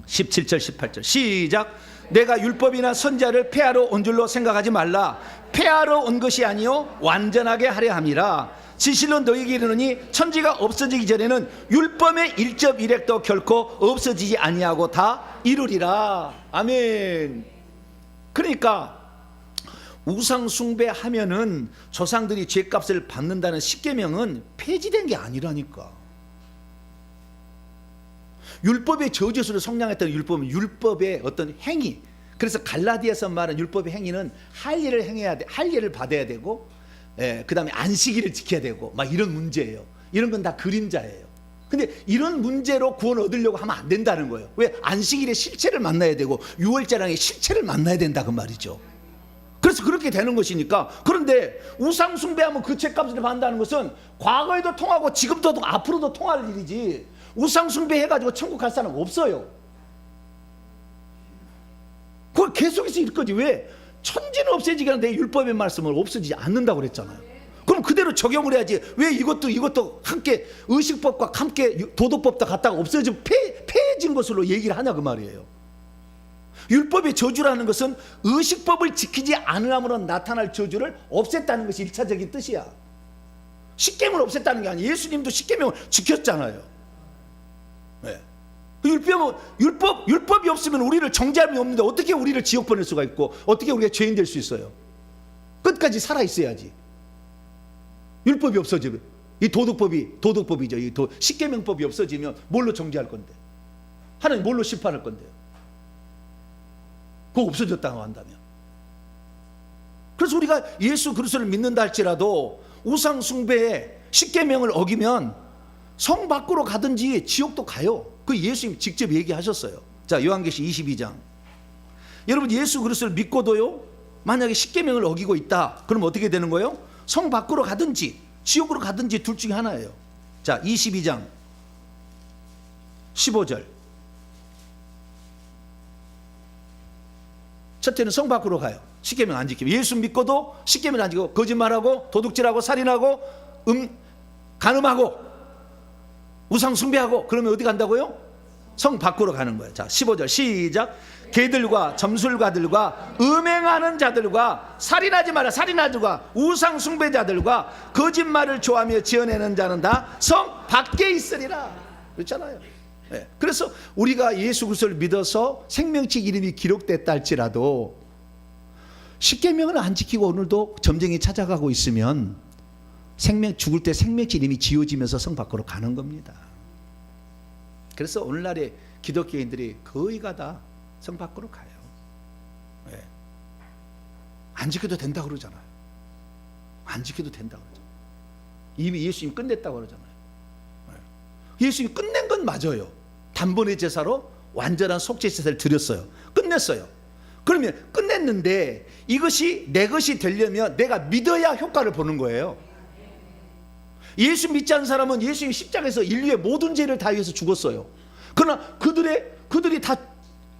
17절 18절 시작. 내가 율법이나 선지자를 폐하러 온 줄로 생각하지 말라. 폐하러 온 것이 아니요 완전하게 하려 함이라. 진실로 너희에게 이르노니 천지가 없어지기 전에는 율법의 일접 일획도 결코 없어지지 아니하고 다 이루리라. 아멘. 그러니까 우상 숭배하면은 조상들이 죄값을 받는다는 십계명은 폐지된 게 아니라니까. 율법의 저주를 성량했던 율법은 율법의 어떤 행위. 그래서 갈라디아서 말하는 율법의 행위는 할 일을 행해야 돼, 할 일을 받아야 되고, 그 다음에 안식일을 지켜야 되고, 막 이런 문제예요. 이런 건 다 그림자예요. 근데 이런 문제로 구원 얻으려고 하면 안 된다는 거예요. 왜? 안식일의 실체를 만나야 되고, 유월절왕의 실체를 만나야 된다 그 말이죠. 그래서 그렇게 되는 것이니까. 그런데 우상 숭배하면 그 죄값을 받는다는 것은 과거에도 통하고 지금도 앞으로도 통할 일이지, 우상 숭배해가지고 천국 갈 사람 없어요. 그걸 계속해서 이럴 거지. 왜? 천지는 없어지게 하는데 율법의 말씀은 없어지지 않는다고 그랬잖아요. 그럼 그대로 적용을 해야지. 왜 이것도 함께 의식법과 함께 도덕법도 갖다가 없어지고 폐해진 것으로 얘기를 하냐 그 말이에요. 율법의 저주라는 것은 의식법을 지키지 않으므로 나타날 저주를 없앴다는 것이 1차적인 뜻이야. 십계명을 없앴다는 게 아니에요. 예수님도 십계명을 지켰잖아요. 네. 율법이 없으면 우리를 정죄함이 없는데 어떻게 우리를 지옥 보낼 수가 있고 어떻게 우리가 죄인 될 수 있어요? 끝까지 살아 있어야지. 율법이 없어지면 이 도덕법이죠. 이 십계명법이 없어지면 뭘로 정죄할 건데? 하나님 뭘로 심판할 건데요? 그거 없어졌다고 한다면. 그래서 우리가 예수 그리스도를 믿는다 할지라도 우상 숭배에 십계명을 어기면 성 밖으로 가든지 지옥도 가요. 그 예수님 직접 얘기하셨어요. 자, 요한계시 22장. 여러분 예수 그리스도를 믿고도요, 만약에 십계명을 어기고 있다, 그럼 어떻게 되는 거예요? 성 밖으로 가든지 지옥으로 가든지 둘 중에 하나예요. 자, 22장 15절. 첫째는 성 밖으로 가요. 십계명 안 지키면. 예수 믿고도 십계명 안 지키고 거짓말하고 도둑질하고 살인하고 간음하고 우상 숭배하고 그러면 어디 간다고요? 성 밖으로 가는 거예요. 자, 15절 시작. 개들과 점술가들과 음행하는 자들과 살인하지 마라 살인하들과 우상 숭배자들과 거짓말을 좋아하며 지어내는 자는 다 성 밖에 있으리라. 그렇잖아요. 네. 그래서 우리가 예수 그리스도를 믿어서 생명책 이름이 기록됐다 할지라도 십계명을 안 지키고 오늘도 점쟁이 찾아가고 있으면 죽을 때 생명책 이름이 지워지면서 성 밖으로 가는 겁니다. 그래서 오늘날의 기독교인들이 거의가 다 성 밖으로 가요. 안 지켜도 된다 그러잖아요. 안 지켜도 된다 그러잖아요. 이미 예수님 끝냈다고 그러잖아요. 예수님 끝낸 건 맞아요. 단번에 제사로 완전한 속죄 제사를 드렸어요. 끝냈어요. 그러면 끝냈는데 이것이 내 것이 되려면 내가 믿어야 효과를 보는 거예요. 예수 믿지 않는 사람은 예수님 십자가에서 인류의 모든 죄를 다 위해서 죽었어요. 그러나 그들이 다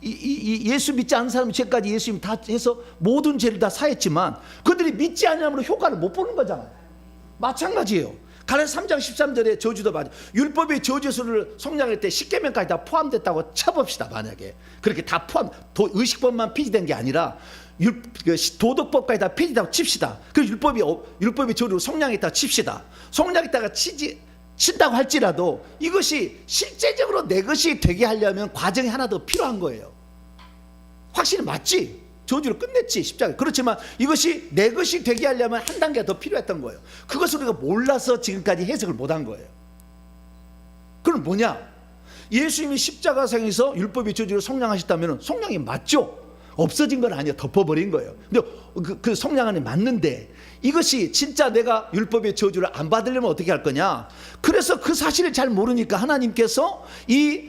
예수 믿지 않는 사람 죄까지 예수님 다 해서 모든 죄를 다 사했지만 그들이 믿지 않으므로 효과를 못 보는 거잖아요. 마찬가지예요. 갈라디아 3장 13절에 저주도 맞아요. 율법의 저주수를 성량할 때 10계명까지 다 포함됐다고 쳐봅시다. 만약에 그렇게 다 포함, 의식법만 폐지된 게 아니라 도덕법까지 다 폐지됐다고 칩시다. 그 율법의 저주를 성량했다 칩시다. 성량했다가 친다고 할지라도 이것이 실제적으로 내 것이 되게 하려면 과정이 하나 더 필요한 거예요. 확실히 맞지? 저주를 끝냈지 십자가. 그렇지만 이것이 내 것이 되게 하려면 한 단계가 더 필요했던 거예요. 그것을 우리가 몰라서 지금까지 해석을 못한 거예요. 그럼 뭐냐? 예수님이 십자가상에서 율법의 저주를 성량하셨다면 성량이 맞죠? 없어진 건 아니에요. 덮어버린 거예요. 근데 그 성량 안에 맞는데 이것이 진짜 내가 율법의 저주를 안 받으려면 어떻게 할 거냐? 그래서 그 사실을 잘 모르니까 하나님께서 이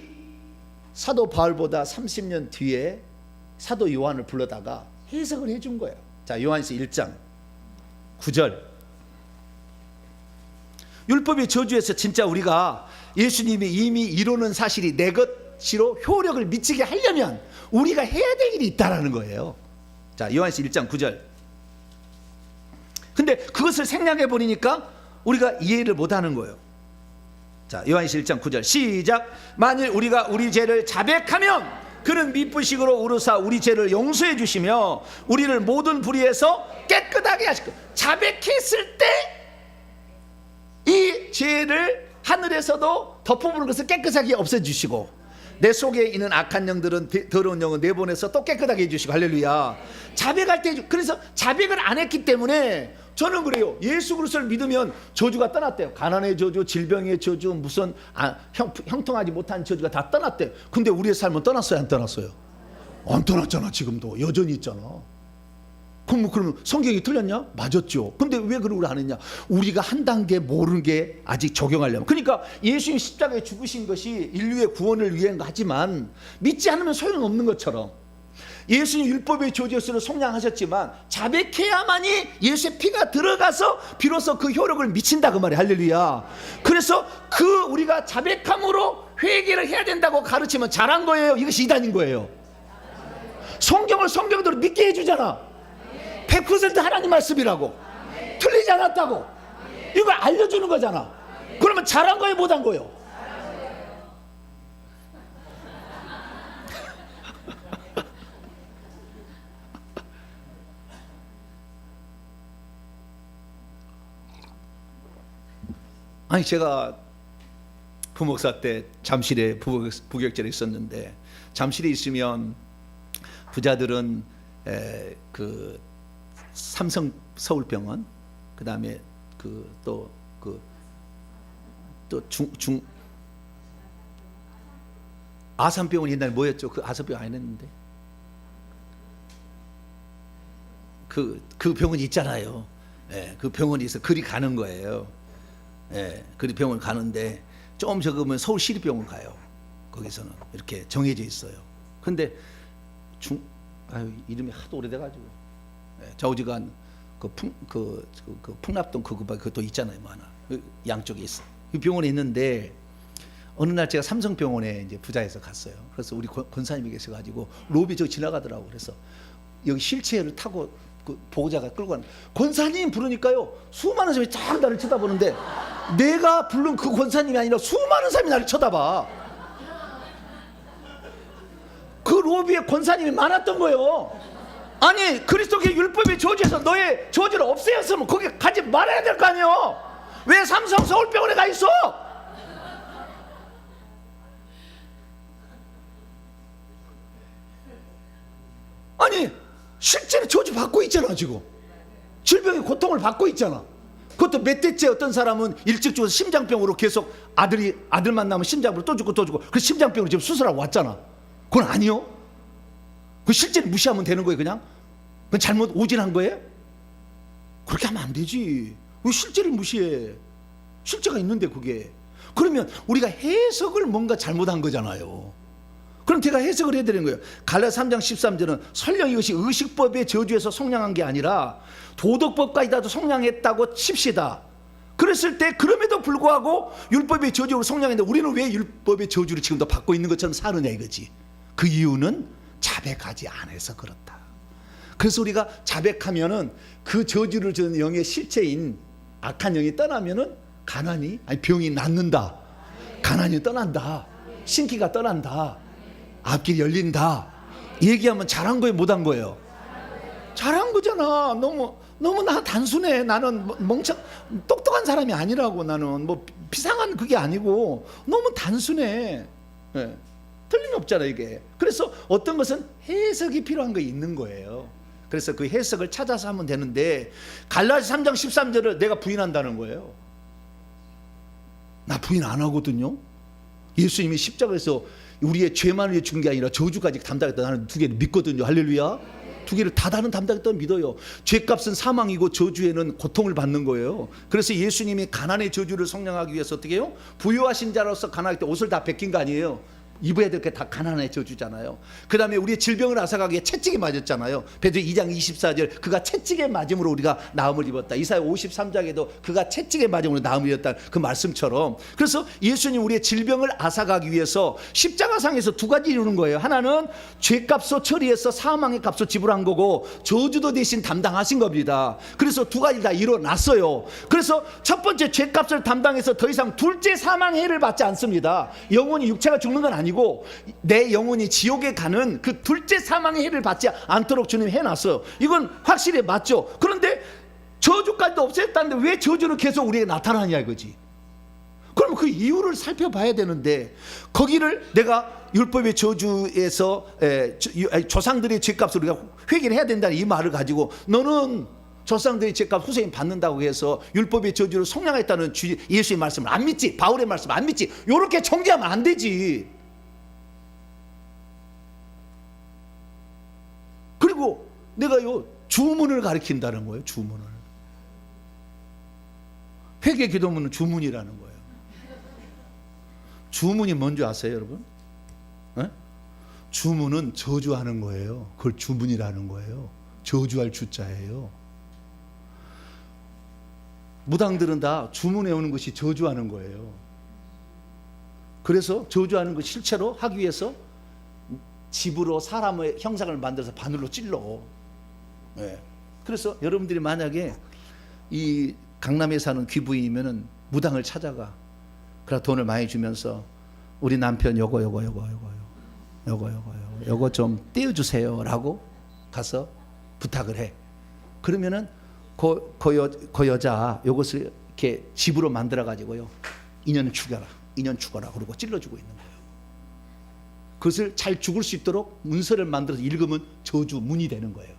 사도 바울보다 30년 뒤에 사도 요한을 불러다가 해석을 해준 거예요. 자, 요한서 1장 9절. 율법의 저주에서 진짜 우리가 예수님이 이미 이루는 사실이 내 것으로 효력을 미치게 하려면 우리가 해야 될 일이 있다라는 거예요. 자, 요한서 1장 9절. 근데 그것을 생략해 버리니까 우리가 이해를 못하는 거예요. 자, 요한서 1장 9절 시작. 만일 우리가 우리 죄를 자백하면 그는 미쁘시고 우르사 우리 죄를 용서해 주시며 우리를 모든 불의에서 깨끗하게 하실 거예요. 자백했을 때 이 죄를 하늘에서도 덮어부는 것을 깨끗하게 없애주시고 내 속에 있는 악한 영들은 더러운 영은 내보내서 또 깨끗하게 해주시고 할렐루야. 자백할 때 그래서 자백을 안 했기 때문에 저는 그래요. 예수 그리스도를 믿으면 저주가 떠났대요. 가난의 저주, 질병의 저주, 무슨 형통하지 못한 저주가 다 떠났대요. 근데 우리의 삶은 떠났어요, 안 떠났어요? 안 떠났잖아. 지금도 여전히 있잖아. 그럼 성경이 틀렸냐? 맞았죠. 근데 왜 그런 걸 안 했냐? 우리가 한 단계 모르는 게 아직 적용하려면. 그러니까 예수님 십자가에 죽으신 것이 인류의 구원을 위한 하지만 믿지 않으면 소용없는 것처럼 예수님 율법의 저주를 성량하셨지만 자백해야만이 예수의 피가 들어가서 비로소 그 효력을 미친다 그 말이에요. 할렐루야. 그래서 우리가 자백함으로 회개를 해야 된다고 가르치면 잘한 거예요. 이것이 이단인 거예요. 성경을 성경대로 믿게 해주잖아. 100% 하나님 말씀이라고. 틀리지 않았다고. 이걸 알려주는 거잖아. 그러면 잘한 거예요, 못한 거예요? 아니 제가 부목사 때 잠실에 부격절에 있었는데 잠실에 있으면 부자들은 그 삼성 서울병원 그 다음에 또 아산병원 옛날에 뭐였죠? 그 아산병원 안 했는데 그 병원이 있잖아요. 예, 그 병원이 있어 그리 가는 거예요. 예, 그리 병원 가는데 좀 적으면 서울시립병원 가요. 거기서는 이렇게 정해져 있어요. 근데 이름이 하도 오래돼가지고 좌우지간 풍납동 그것도 있잖아요. 뭐 하나 양쪽에 있어. 그 병원에 있는데 어느 날 제가 삼성병원에 이제 부자에서 갔어요. 그래서 우리 권사님이 계셔가지고 로비 저 지나가더라고. 그래서 여기 휠체어를 타고 그 보호자가 끌고 가는 권사님 부르니까요 수많은 사람이 쫙 나를 쳐다보는데 내가 부른 그 권사님이 아니라 수많은 사람이 나를 쳐다봐. 그 로비에 권사님이 많았던 거예요. 아니 그리스도의 율법의 저주에서 너의 저주를 없애었으면 거기 가지 말아야 될 거 아니에요. 왜 삼성 서울병원에 가 있어? 아니 실제로 저주 받고 있잖아. 지금 질병의 고통을 받고 있잖아. 그것도 몇 대째 어떤 사람은 일찍 죽어서 심장병으로 계속 아들만 나면 심장으로 또 죽고 그 심장병으로 지금 수술하고 왔잖아. 그건 아니요. 그 실제로 무시하면 되는 거예요. 그냥 그건 잘못 오진한 거예요? 그렇게 하면 안 되지. 왜 실제를 무시해? 실제가 있는데 그게. 그러면 우리가 해석을 뭔가 잘못한 거잖아요. 그럼 제가 해석을 해드리는 거예요. 갈라디아 3장 13절은 설령 이것이 의식법의 저주에서 속량한 게 아니라 도덕법까지도 속량했다고 칩시다. 그랬을 때 그럼에도 불구하고 율법의 저주로 속량했는데 우리는 왜 율법의 저주를 지금도 받고 있는 것처럼 사느냐 이거지. 그 이유는 자백하지 않아서 그렇다. 그래서 우리가 자백하면은 그 저주를 주는 영의 실체인 악한 영이 떠나면은 가난이 아니 병이 낫는다. 가난이 떠난다. 신기가 떠난다. 앞길이 열린다. 얘기하면 잘한 거예요, 못한 거예요? 잘한 거잖아. 너무 나 단순해. 나는 똑똑한 사람이 아니라고. 나는 뭐 비상한 그게 아니고 너무 단순해. 네. 틀림없잖아 이게. 그래서 어떤 것은 해석이 필요한 거 있는 거예요. 그래서 그 해석을 찾아서 하면 되는데 갈라디아 3장 13절을 내가 부인한다는 거예요. 나 부인 안 하거든요. 예수님이 십자가에서 우리의 죄만을 위해 죽은 게 아니라 저주까지 담당했다. 나는 두 개를 믿거든요. 할렐루야. 두 개를 다 다른 담당했다고 믿어요. 죄값은 사망이고 저주에는 고통을 받는 거예요. 그래서 예수님이 가난의 저주를 속량하기 위해서 어떻게 해요? 부유하신 자로서 가난할 때 옷을 다 벗긴 거 아니에요. 입어야 될 게 다 가난의 저주잖아요. 그 다음에 우리의 질병을 앗아가기에 채찍에 맞았잖아요. 베드로 2장 24절 그가 채찍에 맞음으로 우리가 나음을 입었다. 이사야 53장에도 그가 채찍에 맞음으로 나음을 입었다. 그 말씀처럼. 그래서 예수님 우리의 질병을 앗아가기 위해서 십자가상에서 두 가지 이루는 거예요. 하나는 죄값을 처리해서 사망의 값을 지불한 거고 저주도 대신 담당하신 겁니다. 그래서 두 가지 다 일어났어요. 그래서 첫 번째 죄값을 담당해서 더 이상 둘째 사망의 해를 받지 않습니다. 영혼이 육체가 죽는 건 아니고 내 영혼이 지옥에 가는 그 둘째 사망의 해를 받지 않도록 주님이 해놨어요. 이건 확실히 맞죠. 그런데 저주까지도 없앴다는데 왜 저주는 계속 우리에게 나타나냐 이거지. 그럼 그 이유를 살펴봐야 되는데 거기를 내가 율법의 저주에서 조상들의 죄값을 우리가 회개를 해야 된다는 이 말을 가지고 너는 조상들의 죄값 후세인 받는다고 해서 율법의 저주를 속량했다는 예수의 말씀을 안 믿지, 바울의 말씀을 안 믿지, 이렇게 정죄하면 안 되지. 그리고 내가요 주문을 가리킨다는 거예요. 주문을. 회개 기도문은 주문이라는 거예요. 주문이 뭔지 아세요 여러분? 네? 주문은 저주하는 거예요. 그걸 주문이라는 거예요. 저주할 주자예요. 무당들은 다 주문해 오는 것이 저주하는 거예요. 그래서 저주하는 것 실체로 하기 위해서 집으로 사람의 형상을 만들어서 바늘로 찔러. 네. 그래서 여러분들이 만약에 이 강남에 사는 귀부인이면은 무당을 찾아가. 그래 돈을 많이 주면서 우리 남편 요거 좀 떼어주세요라고 가서 부탁을 해. 그러면은 그 여자 요것을 이렇게 집으로 만들어 가지고요 2년 죽어라 그러고 찔러주고 있는 거예요. 그것을 잘 죽을 수 있도록 문서를 만들어서 읽으면 저주문이 되는 거예요.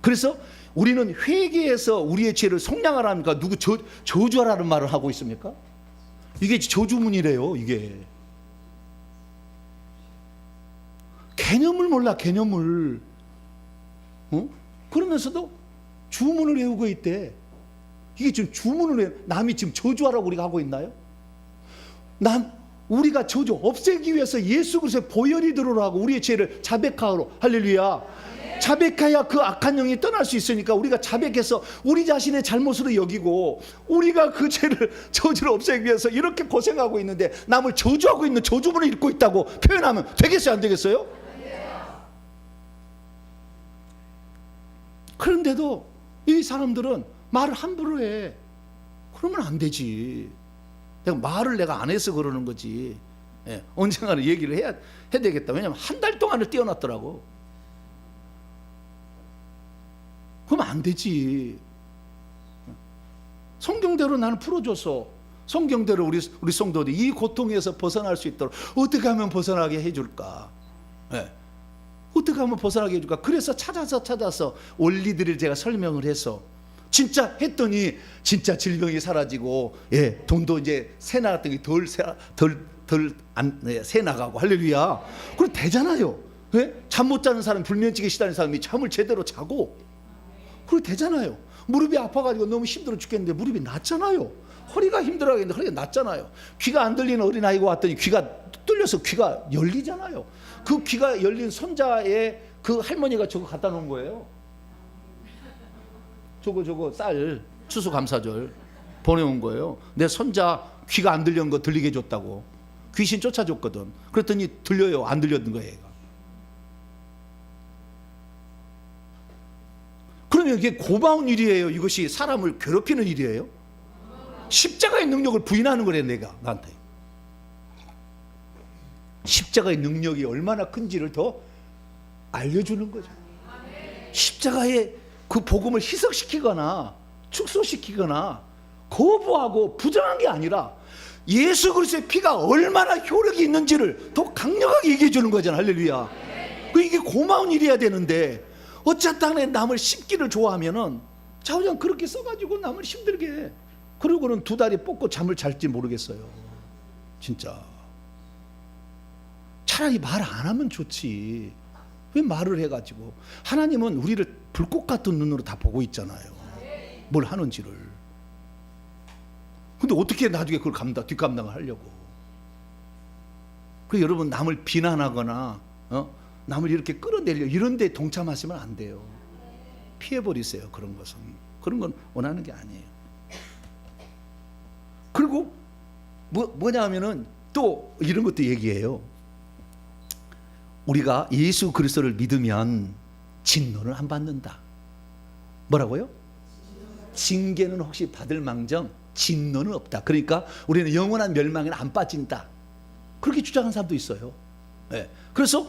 그래서 우리는 회개해서 우리의 죄를 속량하라니까 누구 저주하라는 말을 하고 있습니까? 이게 저주문이래요. 이게 개념을 몰라. 개념을. 그러면서도 주문을 외우고 있대. 이게 지금 주문을 외우 남이 지금 저주하라고 우리가 하고 있나요? 우리가 저주 없애기 위해서 예수 그리스도의 보혈이 들어오라고 우리의 죄를 자백하러. 할렐루야. 자백해야 그 악한 영이 떠날 수 있으니까 우리가 자백해서 우리 자신의 잘못으로 여기고 우리가 그 죄를 저주를 없애기 위해서 이렇게 고생하고 있는데 남을 저주하고 있는 저주문을 읽고 있다고 표현하면 되겠어요 안 되겠어요? 그런데도 이 사람들은 말을 함부로 해. 그러면 안 되지. 말을 내가 안 해서 그러는 거지. 언젠가는 얘기를 해야 되겠다. 왜냐하면 한 달 동안을 띄워놨더라고. 그러면 안 되지. 성경대로 나는 풀어줘서 성경대로 우리 성도들이 이 고통에서 벗어날 수 있도록 어떻게 하면 벗어나게 해줄까? 어떻게 하면 벗어나게 해줄까? 그래서 찾아서 원리들을 제가 설명을 해서 진짜 했더니 진짜 질병이 사라지고 돈도 이제 새 나갔던 게 새 나가고 할렐루야. 그럼 되잖아요. 잠 못 자는 사람, 불면증에 시달리는 사람이 잠을 제대로 자고 그렇게 되잖아요. 무릎이 아파가지고 너무 힘들어 죽겠는데 무릎이 낫잖아요. 허리가 힘들어하겠는데 허리가 낫잖아요. 귀가 안 들리는 어린아이가 왔더니 귀가 뚫려서 귀가 열리잖아요. 그 귀가 열린 손자의 그 할머니가 저거 갖다 놓은 거예요. 저거 쌀 추수감사절 보내온 거예요. 내 손자 귀가 안 들리는 거 들리게 해줬다고. 귀신 쫓아줬거든. 그랬더니 들려요. 안 들렸는 거예요, 얘가. 그러면 이게 고마운 일이에요? 이것이 사람을 괴롭히는 일이에요? 십자가의 능력을 부인하는 거래, 내가 나한테. 십자가의 능력이 얼마나 큰지를 더 알려주는 거죠. 십자가의 그 복음을 희석시키거나 축소시키거나 거부하고 부정한 게 아니라 예수 그리스도의 피가 얼마나 효력이 있는지를 더 강력하게 얘기해 주는 거잖아. 할렐루야. 이게 고마운 일이어야 되는데 어쨌든 남을 씹기를 좋아하면은 자우장 그렇게 써가지고 남을 힘들게 해. 그러고는 두 다리 뻗고 잠을 잘지 모르겠어요. 진짜. 차라리 말 안 하면 좋지. 왜 말을 해가지고. 하나님은 우리를 불꽃 같은 눈으로 다 보고 있잖아요. 뭘 하는지를. 근데 어떻게 나중에 그걸 뒷감당을 하려고. 그 여러분 남을 비난하거나 남을 이렇게 끌어내려 이런 데 동참하시면 안 돼요. 피해버리세요. 그런 것은. 그런 건 원하는 게 아니에요. 그리고 뭐냐 하면은 또 이런 것도 얘기해요. 우리가 예수 그리스도를 믿으면 진노를 안 받는다. 뭐라고요? 징계는 혹시 받을 망정 진노는 없다. 그러니까 우리는 영원한 멸망에는 안 빠진다. 그렇게 주장하는 사람도 있어요. 네. 그래서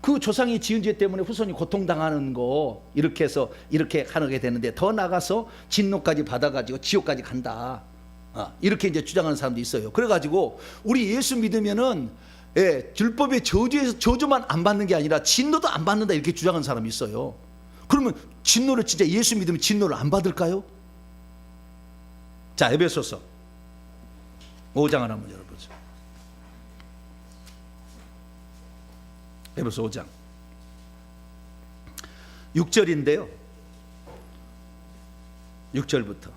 그 조상이 지은 죄 때문에 후손이 고통당하는 거 이렇게 해서 이렇게 하게 되는데 더 나가서 진노까지 받아가지고 지옥까지 간다. 이렇게 이제 주장하는 사람도 있어요. 그래가지고 우리 예수 믿으면은 율법의 저주에서 저주만 안 받는 게 아니라 진노도 안 받는다 이렇게 주장하는 사람이 있어요. 그러면 진노를 진짜 예수 믿으면 진노를 안 받을까요? 자, 에베소서 5장 하나 한번 열어보죠. 에베소 5장 6절인데요. 6절부터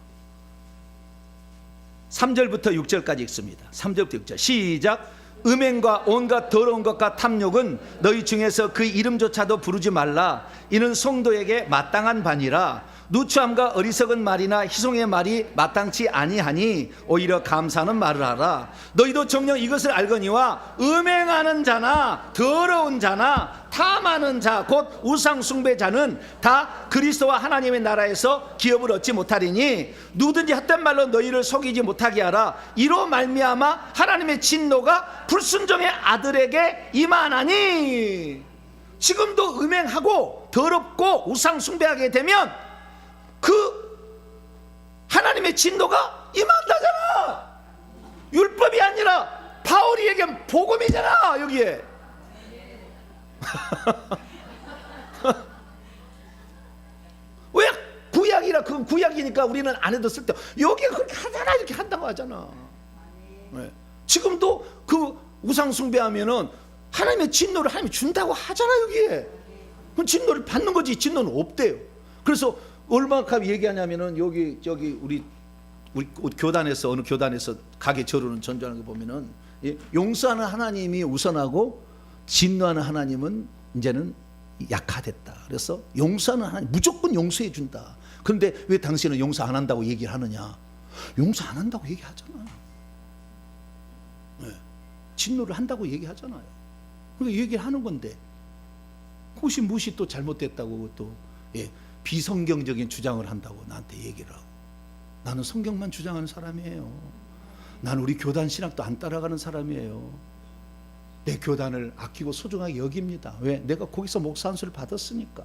3절부터 6절까지 읽습니다. 3절부터 6절 시작. 음행과 온갖 더러운 것과 탐욕은 너희 중에서 그 이름조차도 부르지 말라. 이는 성도에게 마땅한 바니라. 누추함과 어리석은 말이나 희송의 말이 마땅치 아니하니 오히려 감사하는 말을 하라. 너희도 정녕 이것을 알거니와 음행하는 자나 더러운 자나 탐하는 자 곧 우상 숭배자는 다 그리스도와 하나님의 나라에서 기업을 얻지 못하리니 누구든지 헛된 말로 너희를 속이지 못하게 하라. 이로 말미암아 하나님의 진노가 불순종의 아들에게 임하나니. 지금도 음행하고 더럽고 우상 숭배하게 되면 그 하나님의 진노가 임한다잖아. 율법이 아니라 바울이 얘기한 복음이잖아. 여기에 왜 구약이라 그건 구약이니까 우리는 안 해도 쓸데. 여기가 그렇게 하잖아. 이렇게 한다고 하잖아. 네. 지금도 그 우상 숭배하면은 하나님의 진노를 하나님이 준다고 하잖아. 여기에 그럼 진노를 받는 거지. 진노는 없대요. 그래서 얼마큼 얘기하냐면은 여기 저기 우리 교단에서 어느 교단에서 가게 저르는 전전하는 거 보면은 용서하는 하나님이 우선하고 진노하는 하나님은 이제는 약화됐다. 그래서 용서하는 하나님 무조건 용서해 준다. 그런데 왜 당신은 용서 안 한다고 얘기를 하느냐? 용서 안 한다고 얘기하잖아. 네. 진노를 한다고 얘기하잖아요. 그러니까 얘기를 하는 건데 혹시 무엇이 또 잘못됐다고 또 비성경적인 주장을 한다고 나한테 얘기를 하고. 나는 성경만 주장하는 사람이에요. 나는 우리 교단 신학도 안 따라가는 사람이에요. 내 교단을 아끼고 소중하게 여깁니다. 왜? 내가 거기서 목사 한 수를 받았으니까.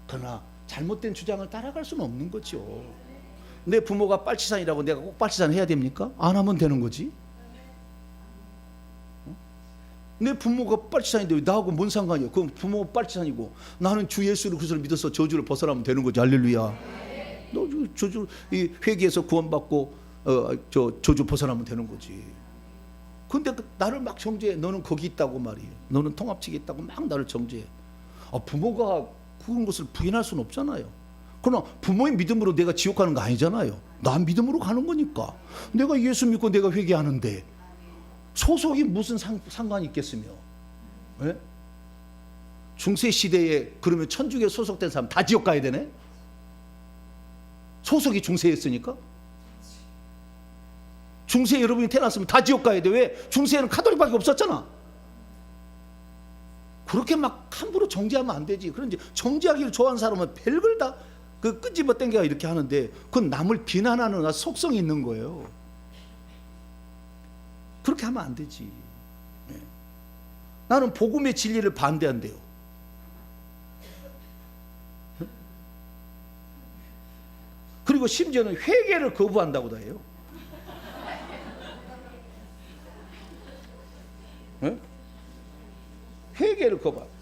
그러나 잘못된 주장을 따라갈 수는 없는 거죠. 내 부모가 빨치산이라고 내가 꼭 빨치산 해야 됩니까? 안 하면 되는 거지. 내 부모가 빨치산인데 왜 나하고 뭔 상관이야? 그럼 부모가 빨치산이고 나는 주 예수를 그리스도를 믿어서 저주를 벗어나면 되는 거지. 할렐루야. 너 저주 이 회개에서 구원받고 저주 벗어나면 되는 거지. 근데 나를 막 정죄해. 너는 거기 있다고 말이에요. 너는 통합 측에 있다고 막 나를 정죄해. 부모가 그런 것을 부인할 수는 없잖아요. 그러나 부모의 믿음으로 내가 지옥 가는 거 아니잖아요. 나 믿음으로 가는 거니까. 내가 예수 믿고 내가 회개하는데 소속이 무슨 상관이 있겠으며. 네? 중세 시대에 그러면 천주교에 소속된 사람 다 지옥 가야 되네? 소속이 중세였으니까? 중세에 여러분이 태어났으면 다 지옥 가야 돼. 왜? 중세에는 카톨릭밖에 없었잖아. 그렇게 막 함부로 정죄하면 안 되지. 그런지 정죄하기를 좋아하는 사람은 별걸 다 그 끄집어 당겨 이렇게 하는데 그건 남을 비난하는 속성이 있는 거예요. 그렇게 하면 안 되지. 네. 나는 복음의 진리를 반대한대요. 그리고 심지어는 회개를 거부한다고도 해요. 네? 회개를 거부하고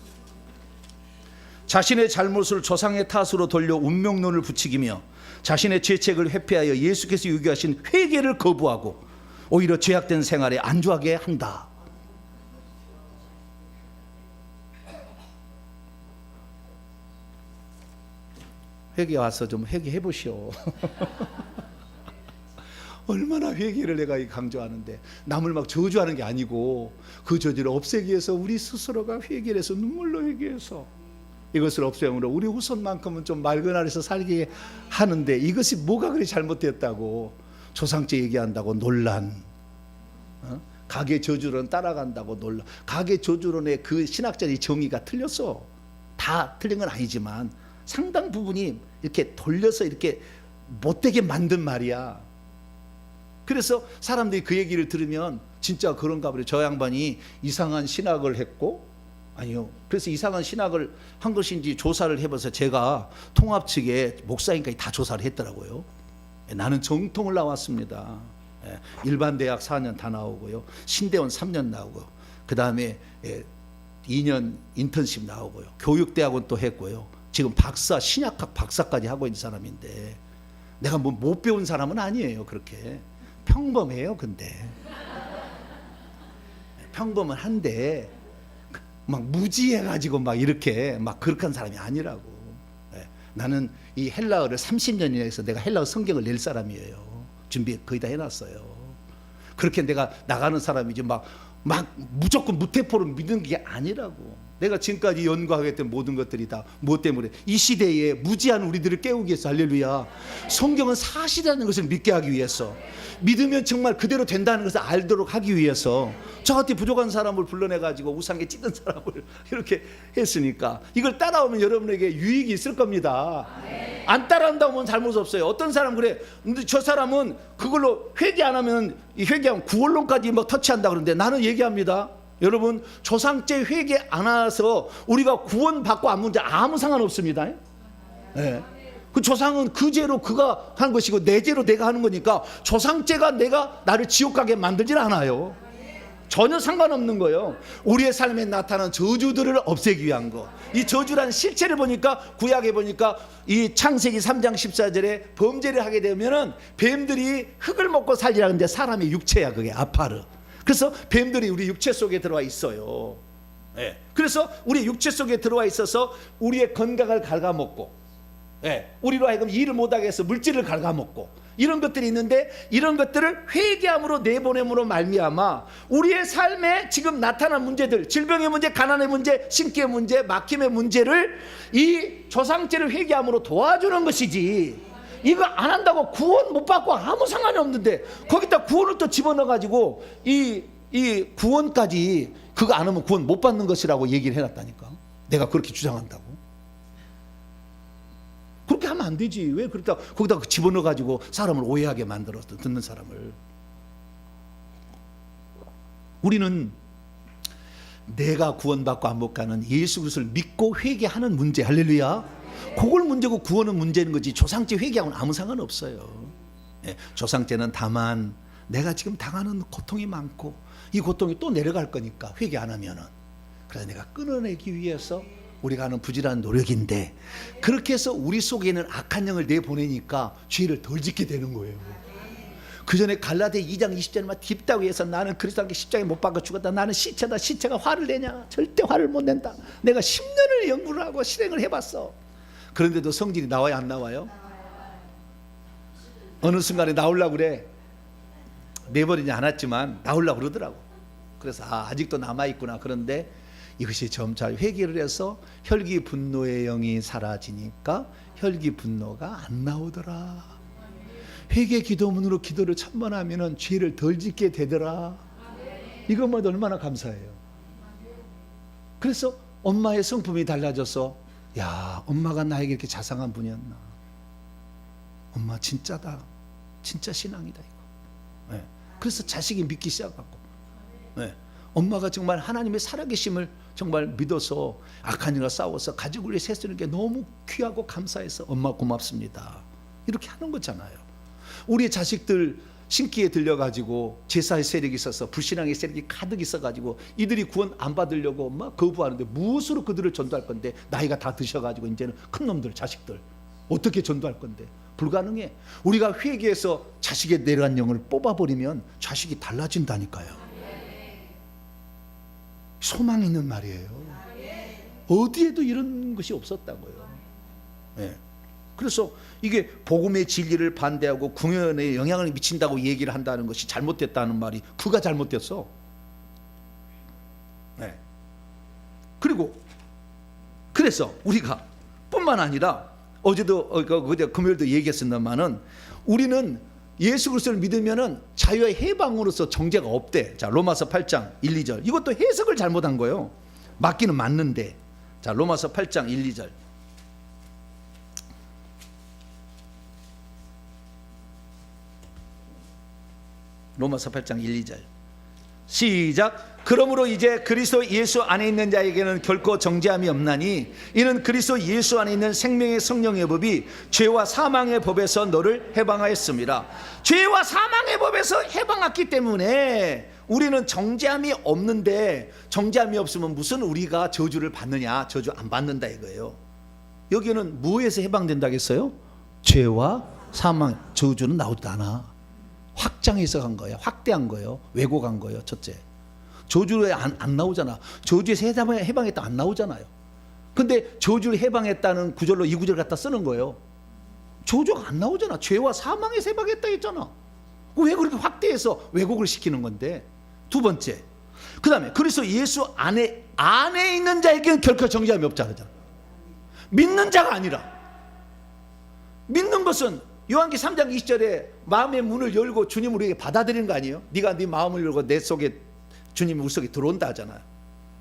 자신의 잘못을 조상의 탓으로 돌려 운명론을 부추기며 자신의 죄책을 회피하여 예수께서 요구하신 회개를 거부하고 오히려 죄악된 생활에 안주하게 한다. 회개 와서 좀 회개해 보시오. 얼마나 회개를 내가 강조하는데 남을 막 저주하는 게 아니고 그 저주를 없애기 위해서 우리 스스로가 회개를 해서 눈물로 회개해서 이것을 없애므로 우리 후손만큼은 좀 맑은 아래서 살게 하는데 이것이 뭐가 그리 잘못됐다고 조상죄 얘기한다고 논란, 가계 저주론 따라간다고 논란. 가계 저주론의 그 신학적인 정의가 틀렸어. 다 틀린 건 아니지만 상당 부분이 이렇게 돌려서 이렇게 못되게 만든 말이야. 그래서 사람들이 그 얘기를 들으면 진짜 그런가 보래. 저 양반이 이상한 신학을 했고, 아니요, 그래서 이상한 신학을 한 것인지 조사를 해봐서 제가 통합 측에 목사님까지 다 조사를 했더라고요. 나는 정통을 나왔습니다. 일반 대학 4년 다 나오고요, 신대원 3년 나오고, 그 다음에 2년 인턴십 나오고요, 교육대학원 또 했고요, 지금 박사, 신약학 박사까지 하고 있는 사람인데 내가 뭐 못 배운 사람은 아니에요. 그렇게 평범해요. 근데 평범은 한데 막 무지해가지고 막 이렇게 막 그렇게 한 사람이 아니라고. 나는 이 헬라어를 30년이나 해서 내가 헬라어 성경을 낼 사람이에요. 준비 거의 다 해놨어요. 그렇게 내가 나가는 사람이지 막 무조건 무태포로 믿는 게 아니라고. 내가 지금까지 연구하겠던 모든 것들이 다 무엇 때문에? 이 시대에 무지한 우리들을 깨우기 위해서. 할렐루야. 성경은 사실이라는 것을 믿게 하기 위해서, 믿으면 정말 그대로 된다는 것을 알도록 하기 위해서 저한테 부족한 사람을 불러내가지고 우상에 찌든 사람을 이렇게 했으니까 이걸 따라오면 여러분에게 유익이 있을 겁니다. 안 따라한다고 하면 잘못 없어요. 어떤 사람 그래, 근데 저 사람은 그걸로 회개 안 하면, 회개하면 구원론까지 막 터치한다 그러는데 나는 얘기합니다. 여러분, 조상죄 회개 안 해서 우리가 구원받고 안 문제 아무 상관없습니다. 네. 그 조상은 그 죄로 그가 한 것이고 내 죄로 내가 하는 거니까 조상죄가 나를 지옥 가게 만들질 않아요. 전혀 상관없는 거예요. 우리의 삶에 나타난 저주들을 없애기 위한 거. 이 저주라는 실체를 보니까, 구약에 보니까 이 창세기 3장 14절에 범죄를 하게 되면은 뱀들이 흙을 먹고 살리라는데 사람의 육체야, 그게 아파르. 그래서 뱀들이 우리 육체 속에 들어와 있어요. 네. 그래서 우리 육체 속에 들어와 있어서 우리의 건강을 갉아먹고, 우리로 하여금 일을 못하게 해서 물질을 갉아먹고, 이런 것들이 있는데 이런 것들을 회개함으로 내보냄으로 말미암아 우리의 삶에 지금 나타난 문제들, 질병의 문제, 가난의 문제, 신기의 문제, 막힘의 문제를 이 조상죄를 회개함으로 도와주는 것이지, 이거 안 한다고 구원 못 받고 아무 상관이 없는데 거기다 구원을 또 집어넣어가지고 이 구원까지 그거 안 하면 구원 못 받는 것이라고 얘기를 해놨다니까. 내가 그렇게 주장한다고. 그렇게 하면 안 되지. 왜 그렇다 거기다 집어넣어가지고 사람을 오해하게 만들었어, 듣는 사람을. 우리는 내가 구원받고 안 못 가는 예수 그리스도를 믿고 회개하는 문제, 할렐루야, 그걸 문제고 구원은 문제인 거지. 조상죄 회개하고는 아무 상관없어요. 조상죄는 다만 내가 지금 당하는 고통이 많고 이 고통이 또 내려갈 거니까 회개 안 하면은, 그래서 내가 끊어내기 위해서 우리가 하는 부지런한 노력인데, 그렇게 해서 우리 속에 있는 악한 영을 내보내니까 죄를 덜 짓게 되는 거예요. 그 전에 갈라디아 2장 20절에만 딥다고 해서 나는 그리스도와 함께 십자가에 못 박아 죽었다. 나는 시체다. 시체가 화를 내냐? 절대 화를 못 낸다. 내가 10년을 연구를 하고 실행을 해봤어. 그런데도 성질이 나와요, 안 나와요? 어느 순간에 나오려고 그래. 내버리지 않았지만 나오려고 그러더라고. 그래서 아직도 남아있구나. 그런데 이것이 점차 회개를 해서 혈기 분노의 영이 사라지니까 혈기 분노가 안 나오더라. 회개 기도문으로 기도를 1000번 하면은 죄를 덜 짓게 되더라. 이것만 얼마나 감사해요. 그래서 엄마의 성품이 달라져서, 야, 엄마가 나에게 이렇게 자상한 분이었나. 엄마 진짜다. 진짜 신앙이다 이거. 네. 그래서 자식이 믿기 시작하고, 네. 엄마가 정말 하나님의 살아계심을 정말 믿어서 악한 일과 싸워서 가족을 위해 세쓰는 게 너무 귀하고 감사해서 엄마 고맙습니다. 이렇게 하는 거잖아요. 우리 자식들 신기에 들려가지고 제사의 세력이 있어서 불신앙의 세력이 가득 있어가지고 이들이 구원 안 받으려고 막 거부하는데 무엇으로 그들을 전도할 건데, 나이가 다 드셔가지고 이제는 큰 놈들 자식들 어떻게 전도할 건데? 불가능해. 우리가 회개해서 자식의 내려간 영을 뽑아버리면 자식이 달라진다니까요. 소망 있는 말이에요. 어디에도 이런 것이 없었다고요. 네. 그래서 이게 복음의 진리를 반대하고 궁연에 영향을 미친다고 얘기를 한다는 것이 잘못됐다는 말이 그가 잘못됐어. 네. 그리고 그래서 우리가 뿐만 아니라 어제도 금요일도 얘기했습니다만은 우리는 예수 그리스도를 믿으면은 자유와 해방으로서 정죄가 없대. 자, 로마서 8장 1, 2절. 이것도 해석을 잘못한 거예요. 맞기는 맞는데. 자, 로마서 8장 1, 2절. 로마서 8장 1, 2절 시작. 그러므로 이제 그리스도 예수 안에 있는 자에게는 결코 정죄함이 없나니 이는 그리스도 예수 안에 있는 생명의 성령의 법이 죄와 사망의 법에서 너를 해방하였습니다. 죄와 사망의 법에서 해방했기 때문에 우리는 정죄함이 없는데, 정죄함이 없으면 무슨 우리가 저주를 받느냐? 저주 안 받는다 이거예요. 여기는 무엇에서 해방된다겠어요? 죄와 사망, 저주는 나오지도 않아. 확장해서 간 거예요. 확대한 거예요. 왜곡한 거예요. 첫째, 저주에 안 나오잖아. 저주에서 해방했다 안 나오잖아요. 근데 저주를 해방했다는 구절로 이 구절 갖다 쓰는 거예요. 저주가 안 나오잖아. 죄와 사망에서 해방했다 했잖아. 왜 그렇게 확대해서 왜곡을 시키는 건데? 두 번째, 그 다음에 그리스도 예수 안에 있는 자에게는 결코 정죄함이 없지 않잖아. 믿는 자가 아니라. 믿는 것은 요한기 3장 20절에 마음의 문을 열고 주님을 우리에게 받아들이는 거 아니에요? 네가 네 마음을 열고 내 속에 주님이 우리 속에 들어온다 하잖아요.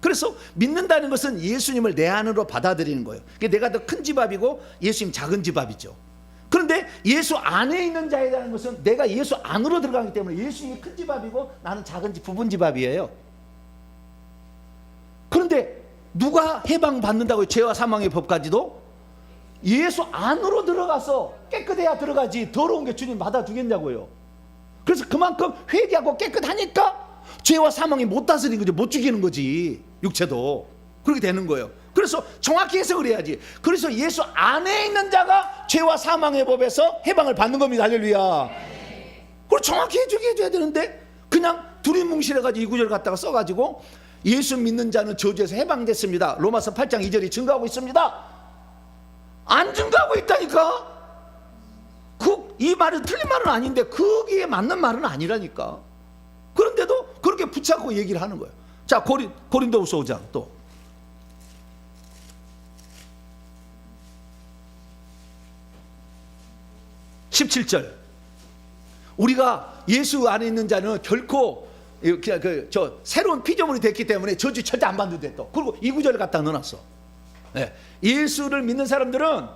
그래서 믿는다는 것은 예수님을 내 안으로 받아들이는 거예요. 내가 더 큰 집합이고 예수님 작은 집합이죠. 그런데 예수 안에 있는 자이라는 것은 내가 예수 안으로 들어가기 때문에 예수님이 큰 집합이고 나는 작은 부분 집합이에요. 그런데 누가 해방받는다고요? 죄와 사망의 법까지도? 예수 안으로 들어가서 깨끗해야 들어가지 더러운 게 주님 받아주겠냐고요. 그래서 그만큼 회개하고 깨끗하니까 죄와 사망이 못 다스리는 거지, 못 죽이는 거지. 육체도 그렇게 되는 거예요. 그래서 정확히 해석을 해야지. 그래서 예수 안에 있는 자가 죄와 사망의 법에서 해방을 받는 겁니다. 할렐루야. 그걸 정확히 해줘야 되는데 그냥 두리뭉실해가지고 이 구절 갖다가 써가지고 예수 믿는 자는 저주에서 해방됐습니다. 로마서 8장 2절이 증거하고 있습니다. 안 증거하고 있다니까. 이 말은 틀린 말은 아닌데 거기에 맞는 말은 아니라니까. 그런데도 그렇게 붙잡고 얘기를 하는 거예요. 자, 고린도후서 5장 또 17절. 우리가 예수 안에 있는 자는 결코 새로운 피조물이 됐기 때문에 저주 절대 안 받는데, 또 그리고 이 구절을 갖다 넣어놨어. 예수를 믿는 사람들은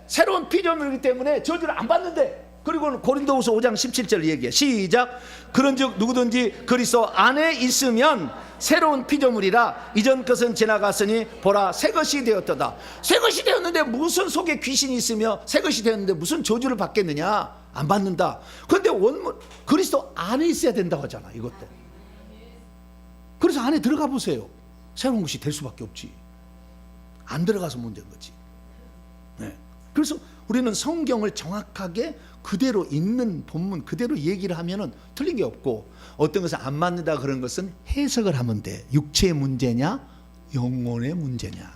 새로운 피조물이기 때문에 저주를 안 받는데, 그리고 고린도후서 5장 17절 얘기해. 시작. 그런즉 누구든지 그리스도 안에 있으면 새로운 피조물이라 이전 것은 지나갔으니 보라 새 것이 되었도다. 새 것이 되었는데 무슨 속에 귀신이 있으며 새 것이 되었는데 무슨 저주를 받겠느냐? 안 받는다. 그런데 원문 그리스도 안에 있어야 된다고 하잖아. 이것도. 그래서 안에 들어가 보세요. 새로운 것이 될 수밖에 없지. 안 들어가서 문제인 거지. 그래서 우리는 성경을 정확하게 그대로 있는 본문 그대로 얘기를 하면은 틀린 게 없고, 어떤 것은 안 맞는다 그런 것은 해석을 하면 돼. 육체의 문제냐 영혼의 문제냐,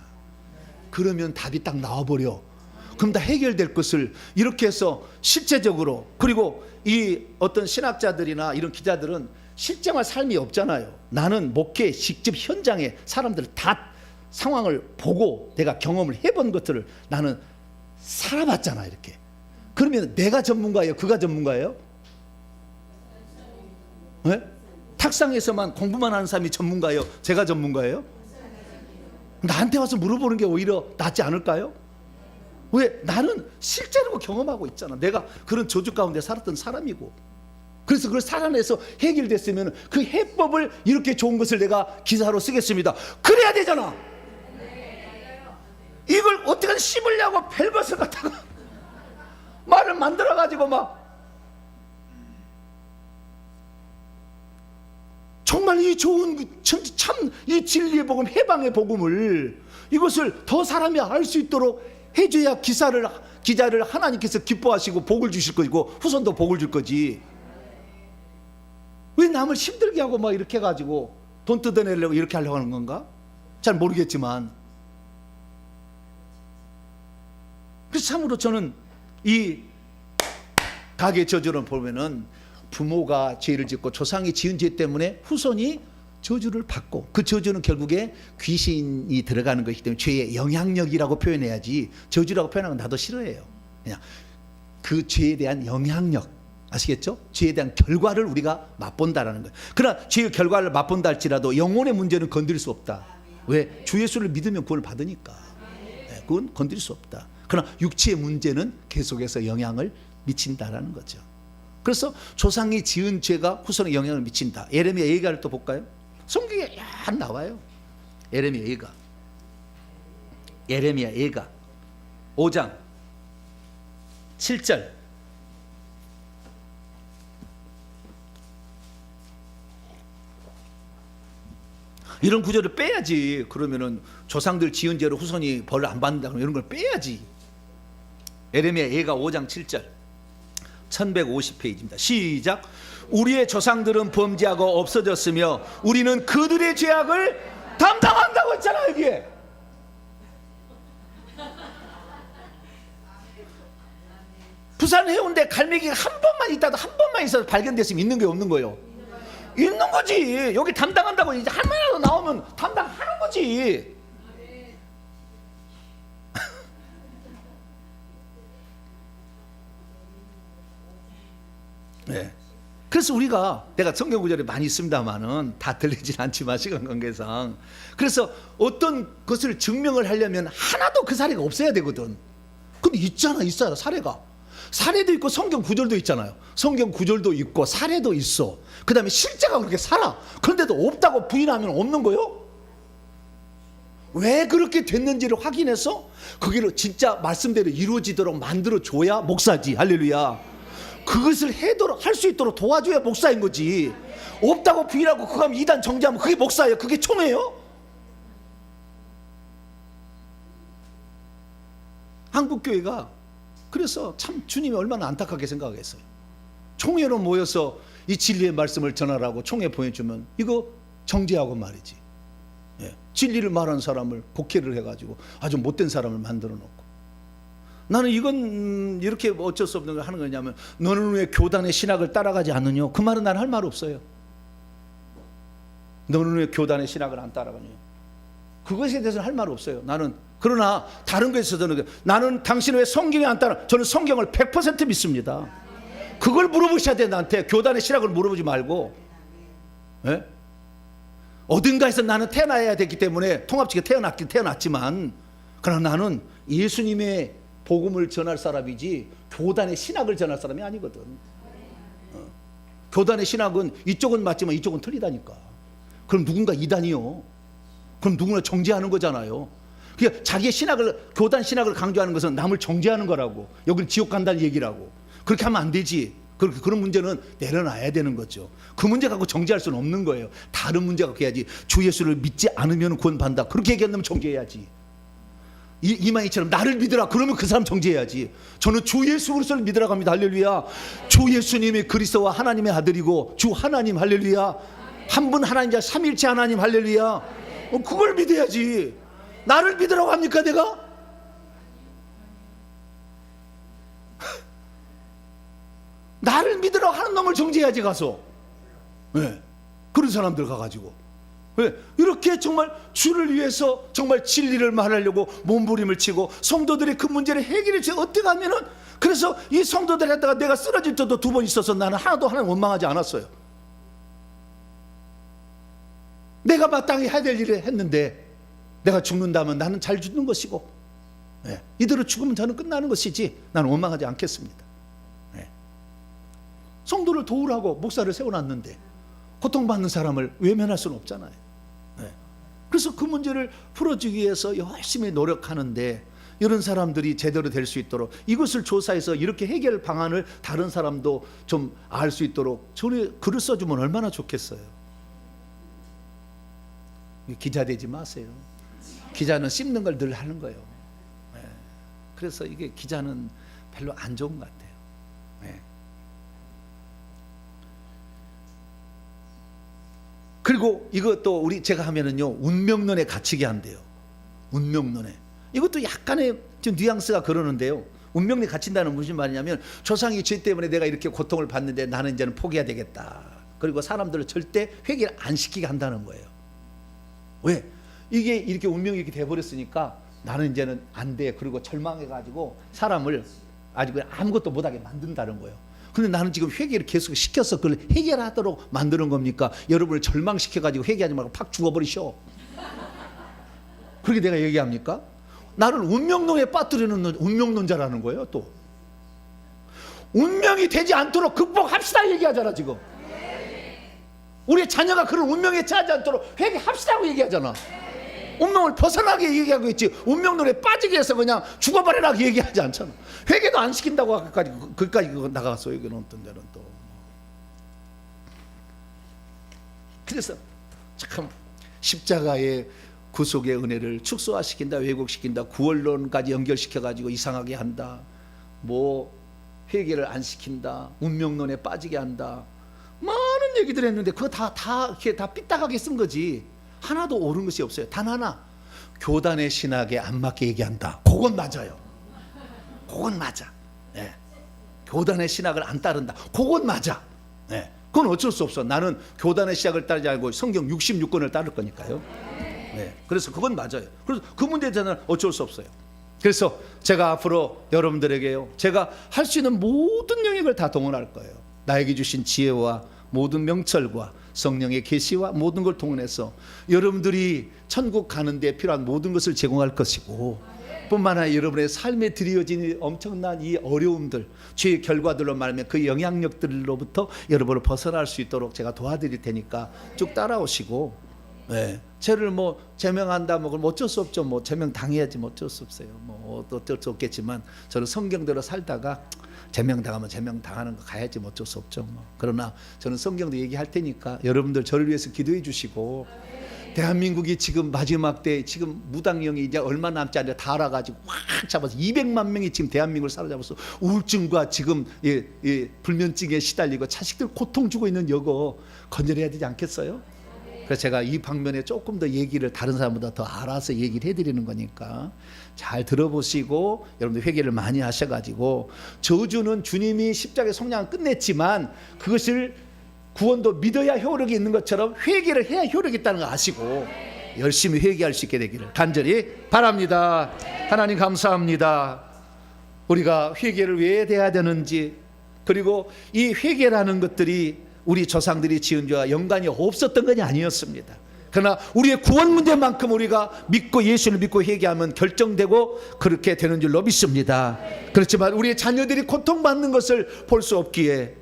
그러면 답이 딱 나와버려. 그럼 다 해결될 것을 이렇게 해서 실제적으로, 그리고 이 어떤 신학자들이나 이런 기자들은 실생활 삶이 없잖아요. 나는 목회 직접 현장에 사람들 다 상황을 보고 내가 경험을 해본 것들을 나는 살아봤잖아. 이렇게. 그러면 내가 전문가예요, 그가 전문가예요? 네? 탁상에서만 공부만 하는 사람이 전문가예요, 제가 전문가예요? 나한테 와서 물어보는 게 오히려 낫지 않을까요? 왜? 나는 실제로 경험하고 있잖아. 내가 그런 저주 가운데 살았던 사람이고, 그래서 그걸 살아내서 해결됐으면 그 해법을 이렇게 좋은 것을 내가 기사로 쓰겠습니다. 그래야 되잖아. 이걸 어떻게 씹으려고 벨벳을 갖다가 말을 만들어가지고 막 정말 이 좋은 참 이 진리의 복음, 해방의 복음을, 이것을 더 사람이 알 수 있도록 해줘야 기자를 하나님께서 기뻐하시고 복을 주실 거고 후손도 복을 줄 거지. 왜 남을 힘들게 하고 막 이렇게 해가지고 돈 뜯어내려고 이렇게 하려고 하는 건가? 잘 모르겠지만, 그래서 참으로 저는 이 가계 저주를 보면은 부모가 죄를 짓고 조상이 지은 죄 때문에 후손이 저주를 받고, 그 저주는 결국에 귀신이 들어가는 것이기 때문에 죄의 영향력이라고 표현해야지, 저주라고 표현하는 건 나도 싫어해요. 그냥 그 죄에 대한 영향력, 아시겠죠? 죄에 대한 결과를 우리가 맛본다라는 거예요. 그러나 죄의 결과를 맛본다 할지라도 영혼의 문제는 건드릴 수 없다. 왜? 주 예수를 믿으면 구원을 받으니까. 네, 그건 건드릴 수 없다. 그러나 육체의 문제는 계속해서 영향을 미친다라는 거죠. 그래서 조상이 지은 죄가 후손에 영향을 미친다. 예레미야 예가를 또 볼까요? 성경에 약 나와요. 예레미야 예가 5장 7절. 이런 구절을 빼야지. 그러면은 조상들 지은 죄로 후손이 벌을 안 받는다 그러면 이런 걸 빼야지. 예레미야 예가 5장 7절 1150페이지입니다. 시작. 우리의 조상들은 범죄하고 없어졌으며 우리는 그들의 죄악을 담당한다고 했잖아. 여기에 부산 해운대 갈매기가 한 번만 있다도, 한 번만 있어도 발견됐으면 있는 게 없는 거예요. 있는 거지. 여기 담당한다고 이제 한 번이라도 나오면 담당하는 거지. 네. 그래서 우리가, 내가 성경 구절에 많이 있습니다만은 다 들리진 않지만 시간 관계상, 그래서 어떤 것을 증명을 하려면 하나도 그 사례가 없어야 되거든. 근데 있어요. 사례도 있고 성경 구절도 있잖아요. 성경 구절도 있고 사례도 있어. 그 다음에 실제가 그렇게 살아. 그런데도 없다고 부인하면 없는 거요? 왜 그렇게 됐는지를 확인해서 그게 진짜 말씀대로 이루어지도록 만들어줘야 목사지. 할렐루야. 그것을 할 수 있도록 도와줘야 목사인 거지. 없다고 부인하고 그거 하면 이단 정지하면 그게 목사예요? 그게 총회예요? 한국교회가 그래서 참 주님이 얼마나 안타깝게 생각하겠어요. 총회로 모여서 이 진리의 말씀을 전하라고 총회 보내주면 이거 정지하고 말이지. 예. 진리를 말하는 사람을 곡해를 해가지고 아주 못된 사람을 만들어 놓고, 나는 이건 이렇게 어쩔 수 없는 걸 하는 거냐면, 너는 왜 교단의 신학을 따라가지 않느냐? 그 말은 나는 할 말 없어요. 너는 왜 교단의 신학을 안 따라가냐? 그것에 대해서는 할 말 없어요. 나는. 그러나 다른 것에 있어서는, 나는 당신은 왜 성경에 안 따라? 저는 성경을 100% 믿습니다. 그걸 물어보셔야 돼. 나한테 교단의 신학을 물어보지 말고. 예? 어딘가에서 나는 태어나야 되기 때문에 통합지게 태어났지만, 그러나 나는 예수님의 복음을 전할 사람이지 교단의 신학을 전할 사람이 아니거든. 교단의 신학은 이쪽은 맞지만 이쪽은 틀리다니까. 그럼 누군가 이단이요. 그럼 누구나 정죄하는 거잖아요. 그러니까 자기의 신학을, 교단 신학을 강조하는 것은 남을 정죄하는 거라고. 여기는 지옥 간다는 얘기라고. 그렇게 하면 안 되지. 그런 문제는 내려놔야 되는 거죠. 그 문제 갖고 정죄할 수는 없는 거예요. 다른 문제 갖고 해야지. 주 예수를 믿지 않으면 구원받는다, 그렇게 얘기한다면 정죄해야지. 이만희처럼 나를 믿으라 그러면 그 사람 정죄해야지. 저는 주 예수 그리스도를 믿으라고 합니다. 할렐루야. 주 예수님이 그리스도와 하나님의 아들이고 주 하나님, 할렐루야. 한 분 하나님자 삼일체 하나님, 할렐루야. 그걸 믿어야지. 나를 믿으라고 합니까 내가? 나를 믿으라고 하는 놈을 정죄해야지 가서. 네. 그런 사람들 가가지고 이렇게 정말 주를 위해서 정말 진리를 말하려고 몸부림을 치고 성도들의 그 문제를 해결해 주세요. 어떻게 하면은, 그래서 이 성도들 했다가 내가 쓰러질 때도 2번 있어서 나는 하나도 하나님 원망하지 않았어요. 내가 마땅히 해야 될 일을 했는데 내가 죽는다면 나는 잘 죽는 것이고, 네. 이대로 죽으면 저는 끝나는 것이지 나는 원망하지 않겠습니다. 네. 성도를 도우라고 목사를 세워놨는데 고통받는 사람을 외면할 수는 없잖아요. 네. 그래서 그 문제를 풀어주기 위해서 열심히 노력하는데, 이런 사람들이 제대로 될 수 있도록 이것을 조사해서 이렇게 해결 방안을 다른 사람도 좀 알 수 있도록 저를 글을 써주면 얼마나 좋겠어요. 기자 되지 마세요. 기자는 씹는 걸 늘 하는 거예요. 네. 그래서 이게 기자는 별로 안 좋은 것 같아요. 네. 그리고 이것도 제가 하면은요, 운명론에 갇히게 한대요. 운명론에. 이것도 약간의 좀 뉘앙스가 그러는데요. 운명론에 갇힌다는 무슨 말이냐면, 조상이 죄 때문에 내가 이렇게 고통을 받는데 나는 이제는 포기해야 되겠다. 그리고 사람들을 절대 회개를 안 시키게 한다는 거예요. 왜? 이게 이렇게 운명이 이렇게 돼버렸으니까 나는 이제는 안 돼. 그리고 절망해가지고 사람을 아주 아무것도 못하게 만든다는 거예요. 근데 나는 지금 회개를 계속 시켜서 그걸 해결하도록 만드는 겁니까? 여러분을 절망시켜가지고 회개하지 말고 팍 죽어버리셔. 그렇게 내가 얘기합니까? 나를 운명론에 빠뜨리는 운명론자라는 거예요. 또 운명이 되지 않도록 극복합시다 얘기하잖아 지금. 우리 자녀가 그런 운명에 처하지 않도록 회개합시다고 얘기하잖아. 운명을 벗어나게 얘기하고 있지, 운명론에 빠지게 해서 그냥 죽어버리라고 얘기하지 않잖아. 회개도 안 시킨다고 그까지 나갔어. 여기는 어떤 데는 또. 그래서 참 십자가의 구속의 은혜를 축소화시킨다, 왜곡시킨다, 구원론까지 연결시켜가지고 이상하게 한다, 뭐 회개를 안 시킨다, 운명론에 빠지게 한다, 많은 얘기들 했는데 그거 다 삐딱하게 쓴 거지 하나도 옳은 것이 없어요. 단 하나, 교단의 신학에 안 맞게 얘기한다. 그건 맞아요. 그건 맞아. 네. 교단의 신학을 안 따른다. 그건 맞아. 네. 그건 어쩔 수 없어. 나는 교단의 신학을 따르지 않고 성경 66권을 따를 거니까요. 네. 그래서 그건 맞아요. 그래서 그 문제에 저는 어쩔 수 없어요. 그래서 제가 앞으로 여러분들에게요, 제가 할 수 있는 모든 영역을 다 동원할 거예요. 나에게 주신 지혜와 모든 명철과 성령의 계시와 모든 걸 동원해서 여러분들이 천국 가는 데 필요한 모든 것을 제공할 것이고, 뿐만 아니라 여러분의 삶에 드리워진 엄청난 이 어려움들, 죄의 결과들로 말하면 그 영향력들로부터 여러분을 벗어날 수 있도록 제가 도와드릴 테니까 쭉 따라오시고, 네. 죄를 뭐 제명한다, 뭐 어쩔 수 없죠. 뭐 제명 당해야지, 뭐 어쩔 수 없어요. 뭐 어쩔 수 없겠지만 저는 성경대로 살다가 제명 당하면 제명 당하는 거 가야지, 뭐 어쩔 수 없죠. 뭐. 그러나 저는 성경도 얘기할 테니까 여러분들 저를 위해서 기도해 주시고, 대한민국이 지금 마지막 때 지금 무당령이 이제 얼마 남지 않아 다 알아가지고 확 잡아서 200만 명이 지금 대한민국을 사로잡아서 우울증과 지금 불면증에 시달리고 자식들 고통 주고 있는 여거 건져내야 되지 않겠어요? 그래서 제가 이 방면에 조금 더 얘기를 다른 사람보다 더 알아서 얘기를 해드리는 거니까 잘 들어보시고, 여러분들 회개를 많이 하셔가지고, 저주는 주님이 십자가의 속량을 끝냈지만 그것을 구원도 믿어야 효력이 있는 것처럼 회개를 해야 효력이 있다는 거 아시고 열심히 회개할 수 있게 되기를 간절히 바랍니다. 하나님 감사합니다. 우리가 회개를 왜 해야 되는지, 그리고 이 회개라는 것들이 우리 조상들이 지은 죄와 연관이 없었던 것이 아니었습니다. 그러나 우리의 구원 문제만큼 우리가 믿고 예수를 믿고 회개하면 결정되고 그렇게 되는 줄로 믿습니다. 그렇지만 우리의 자녀들이 고통받는 것을 볼 수 없기에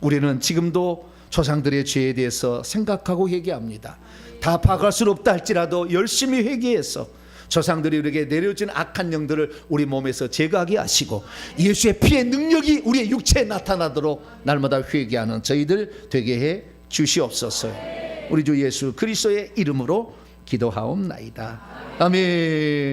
우리는 지금도 조상들의 죄에 대해서 생각하고 회개합니다. 다 파악할 수 없다 할지라도 열심히 회개해서 조상들이 우리에게 내려진 악한 영들을 우리 몸에서 제거하게 하시고, 예수의 피의 능력이 우리의 육체에 나타나도록 날마다 회개하는 저희들 되게 해 주시옵소서. 우리 주 예수 그리스도의 이름으로 기도하옵나이다. 아멘.